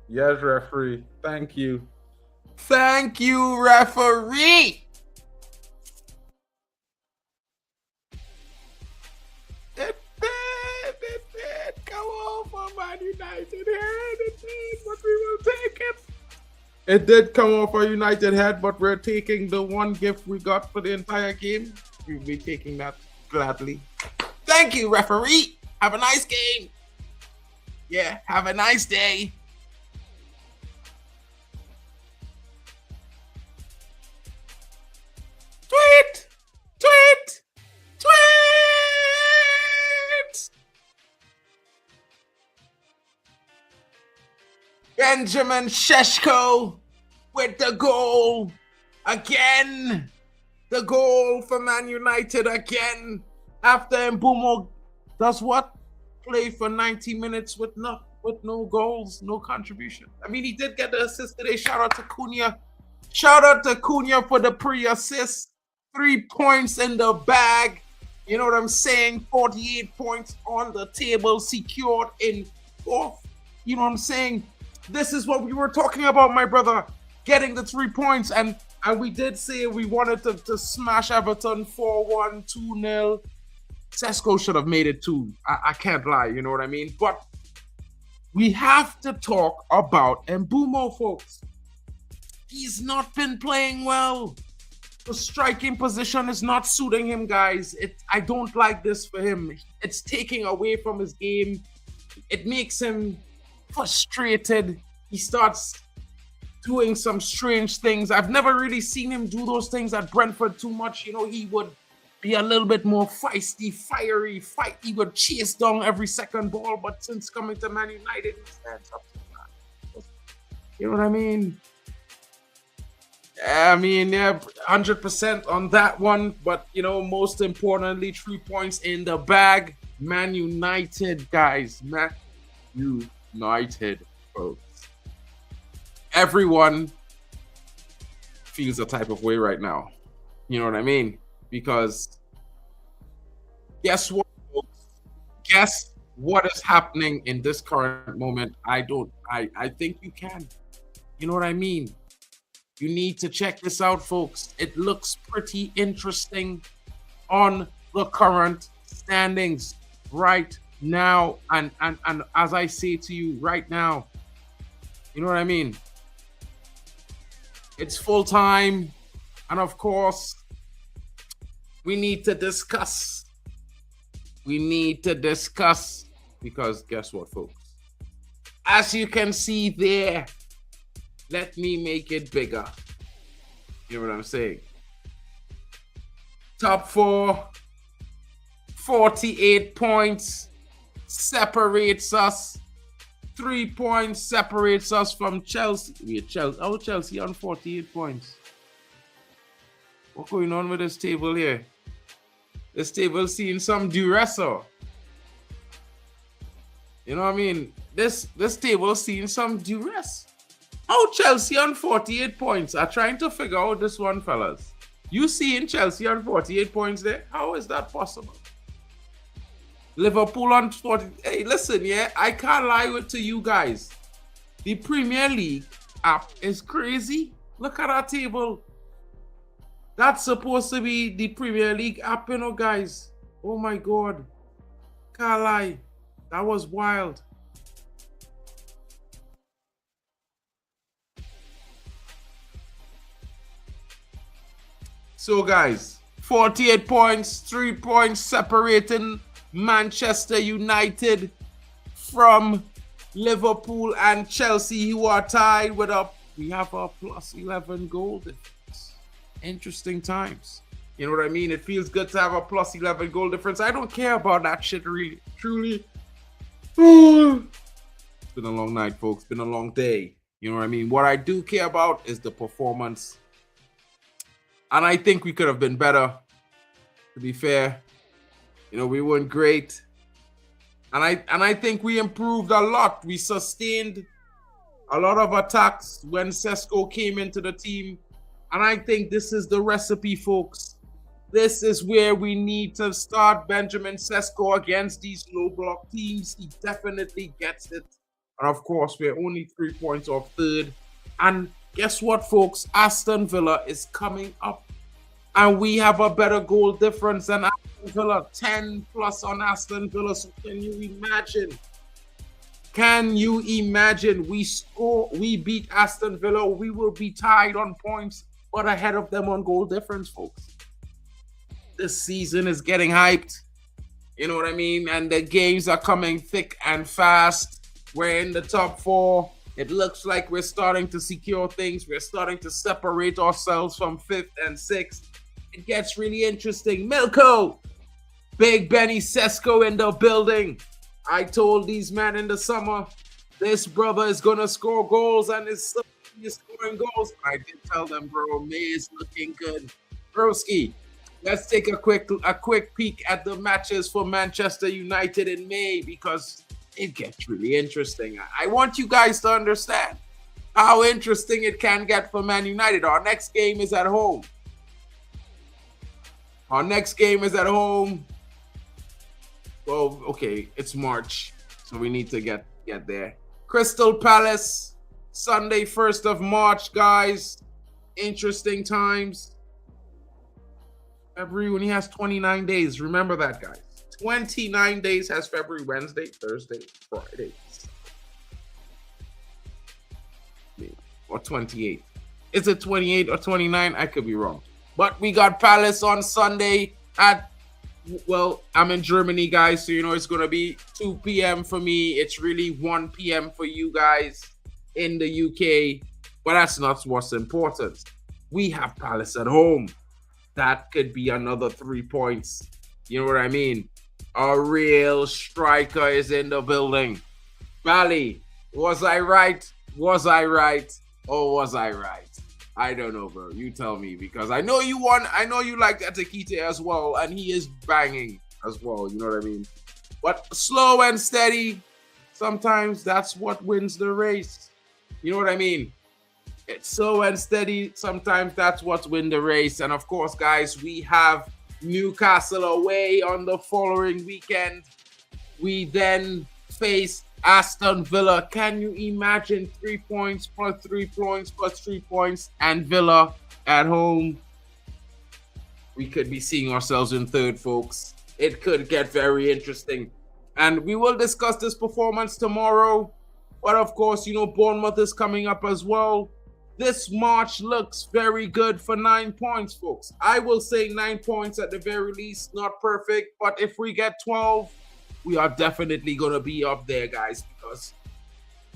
Yes, referee. Thank you. Thank you, referee. It did. Come on for Man United head. It did, but we will take it. It did come off our United head, but we're taking the one gift we got for the entire game. We'll be taking that gladly. Thank you, referee. Have a nice game. Yeah, have a nice day. Tweet! Tweet! Tweet! Benjamin Šeško with the goal again. The goal for Man United again. After Mbeumo does what? Play for 90 minutes with no goals, no contribution. I mean, he did get the assist today. Shout out to Cunha. Shout out to Cunha for the pre-assist. 3 points in the bag. You know what I'm saying? 48 points on the table, secured in fourth. You know what I'm saying? This is what we were talking about, my brother. Getting the 3 points. And we did say we wanted to smash Everton 4-1, 2-0. Šeško should have made it 2. I can't lie, you know what I mean? But we have to talk about Mbeumo, folks. He's not been playing well. The striking position is not suiting him, guys. I don't like this for him. It's taking away from his game. It makes him frustrated. He starts doing some strange things. I've never really seen him do those things at Brentford too much. You know, he would be a little bit more feisty, fiery, fight. He would chase down every second ball. But since coming to Man United, he stands up to that. You know what I mean? I mean, yeah, 100% on that one. But, you know, most importantly, 3 points in the bag. Man United, guys. Man United, folks. Everyone feels a type of way right now. You know what I mean? Because guess what, folks? Guess what is happening in this current moment? I think you can. You know what I mean? You need to check this out, folks. It looks pretty interesting on the current standings right now. And as I say to you right now, you know what I mean? It's full time. And of course, we need to discuss. We need to discuss because guess what, folks? As you can see there, let me make it bigger. You know what I'm saying? Top 4, 48 points separates us. 3 points separates us from Chelsea. Chelsea on 48 points. What's going on with this table here? This table seeing some duress. You know what I mean? This table seeing some duress. How Chelsea on 48 points? I'm trying to figure out this one, fellas. You seeing Chelsea on 48 points there? How is that possible? Liverpool on 40. Hey, listen, yeah, I can't lie to you guys. The Premier League app is crazy. Look at our table. That's supposed to be the Premier League app, you know, guys. Oh my God. Can't lie. That was wild. So, guys, 48 points, 3 points separating Manchester United from Liverpool and Chelsea, who are tied with we have a plus 11 goal difference. Interesting times. You know what I mean? It feels good to have a plus 11 goal difference. I don't care about that shit, really. Truly. It's been a long night, folks. It's been a long day. You know what I mean? What I do care about is the performance. And I think we could have been better, to be fair. You know, we weren't great. And I think we improved a lot. We sustained a lot of attacks when Šeško came into the team. And I think this is the recipe, folks. This is where we need to start Benjamin Šeško against these low block teams. He definitely gets it. And of course, we're only 3 points off third. And guess what, folks? Aston Villa is coming up. And we have a better goal difference than Aston Villa. 10 plus on Aston Villa. So can you imagine? Can you imagine? We beat Aston Villa. We will be tied on points, but ahead of them on goal difference, folks. This season is getting hyped. You know what I mean? And the games are coming thick and fast. We're in the top 4. It looks like we're starting to secure things. We're starting to separate ourselves from 5th and 6th. It gets really interesting. Milko! Big Benny Šeško in the building. I told these men in the summer, This brother is gonna score goals and is scoring goals. I did tell them, bro, May is looking good. Broski, let's take a quick peek at the matches for Manchester United in May because it gets really interesting. I want you guys to understand how interesting it can get for Man United. Our next game is at home. Our next game is at home. Well, okay, it's March, so we need to get there. Crystal Palace, Sunday, 1st of March, guys. Interesting times. February only has 29 days. Remember that, guys. 29 days has February, Wednesday, Thursday, Friday. Or 28. Is it 28 or 29? I could be wrong. But we got Palace on Sunday at, well, I'm in Germany, guys, so you know it's going to be 2 p.m. for me. It's really 1 p.m. for you guys in the UK. But that's not what's important. We have Palace at home. That could be another 3 points. You know what I mean? A real striker is in the building. Bally, was I right? Was I right? Or was I right? I don't know, bro. You tell me, because I know you won. I know you like Atakite as well, and he is banging as well. You know what I mean? But slow and steady, sometimes that's what wins the race. You know what I mean? It's slow and steady. Sometimes that's what wins the race. And of course, guys, we have Newcastle away on the following weekend. We then face Aston Villa. Can you imagine 3 points plus 3 points plus 3 points and Villa at home? We could be seeing ourselves in third, folks. It could get very interesting. And we will discuss this performance tomorrow. But of course, you know, Bournemouth is coming up as well. This March looks very good for 9 points, folks. I will say 9 points at the very least. Not perfect, but if we get 12, we are definitely going to be up there, guys, because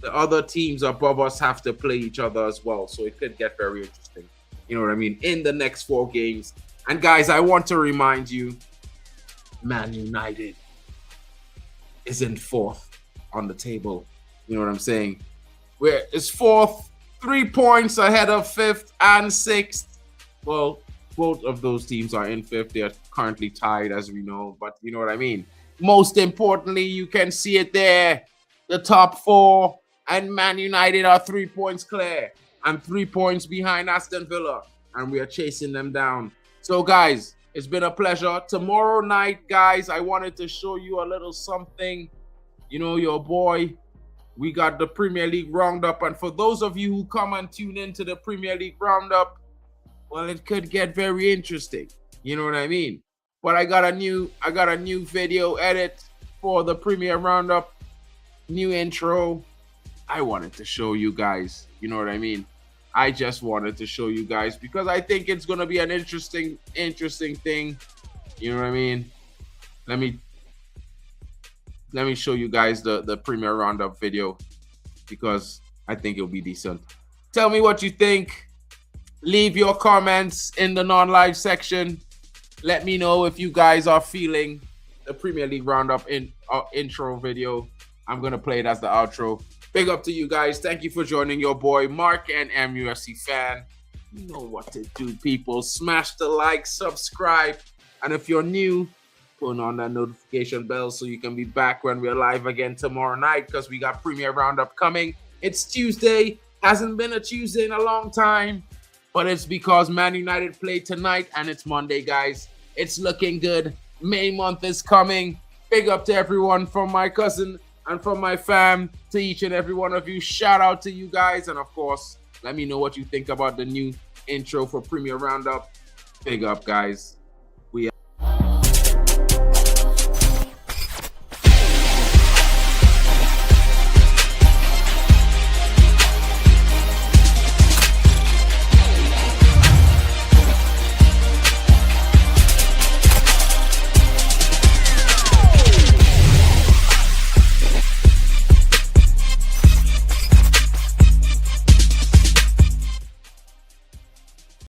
the other teams above us have to play each other as well. So it could get very interesting, you know what I mean, in the next 4 games. And guys, I want to remind you, Man United is in 4th on the table. You know what I'm saying? It's 4th, 3 points ahead of 5th and 6th. Well, both of those teams are in 5th. They are currently tied, as we know, but you know what I mean? Most importantly, you can see it there. The top 4 and Man United are 3 points clear and 3 points behind Aston Villa. And we are chasing them down. So, guys, it's been a pleasure. Tomorrow night, guys, I wanted to show you a little something. You know, your boy, we got the Premier League Roundup. And for those of you who come and tune into the Premier League Roundup, well, it could get very interesting. You know what I mean? But I got a new video edit for the Premier Roundup, new intro. I wanted to show you guys, you know what I mean? I just wanted to show you guys because I think it's gonna be an interesting thing. You know what I mean? Let me show you guys the Premier Roundup video because I think it'll be decent. Tell me what you think. Leave your comments in the non-live section. Let me know if you guys are feeling the Premier League Roundup intro video. I'm going to play it as the outro. Big up to you guys. Thank you for joining your boy, MarkN, MUFC fan. You know what to do, people. Smash the like, subscribe. And if you're new, put on that notification bell so you can be back when we're live again tomorrow night because we got Premier Roundup coming. It's Tuesday. Hasn't been a Tuesday in a long time. But it's because Man United play tonight and it's Monday, guys. It's looking good. May month is coming. Big up to everyone from my cousin and from my fam, to each and every one of you. Shout out to you guys. And of course, let me know what you think about the new intro for Premier Roundup. Big up, guys.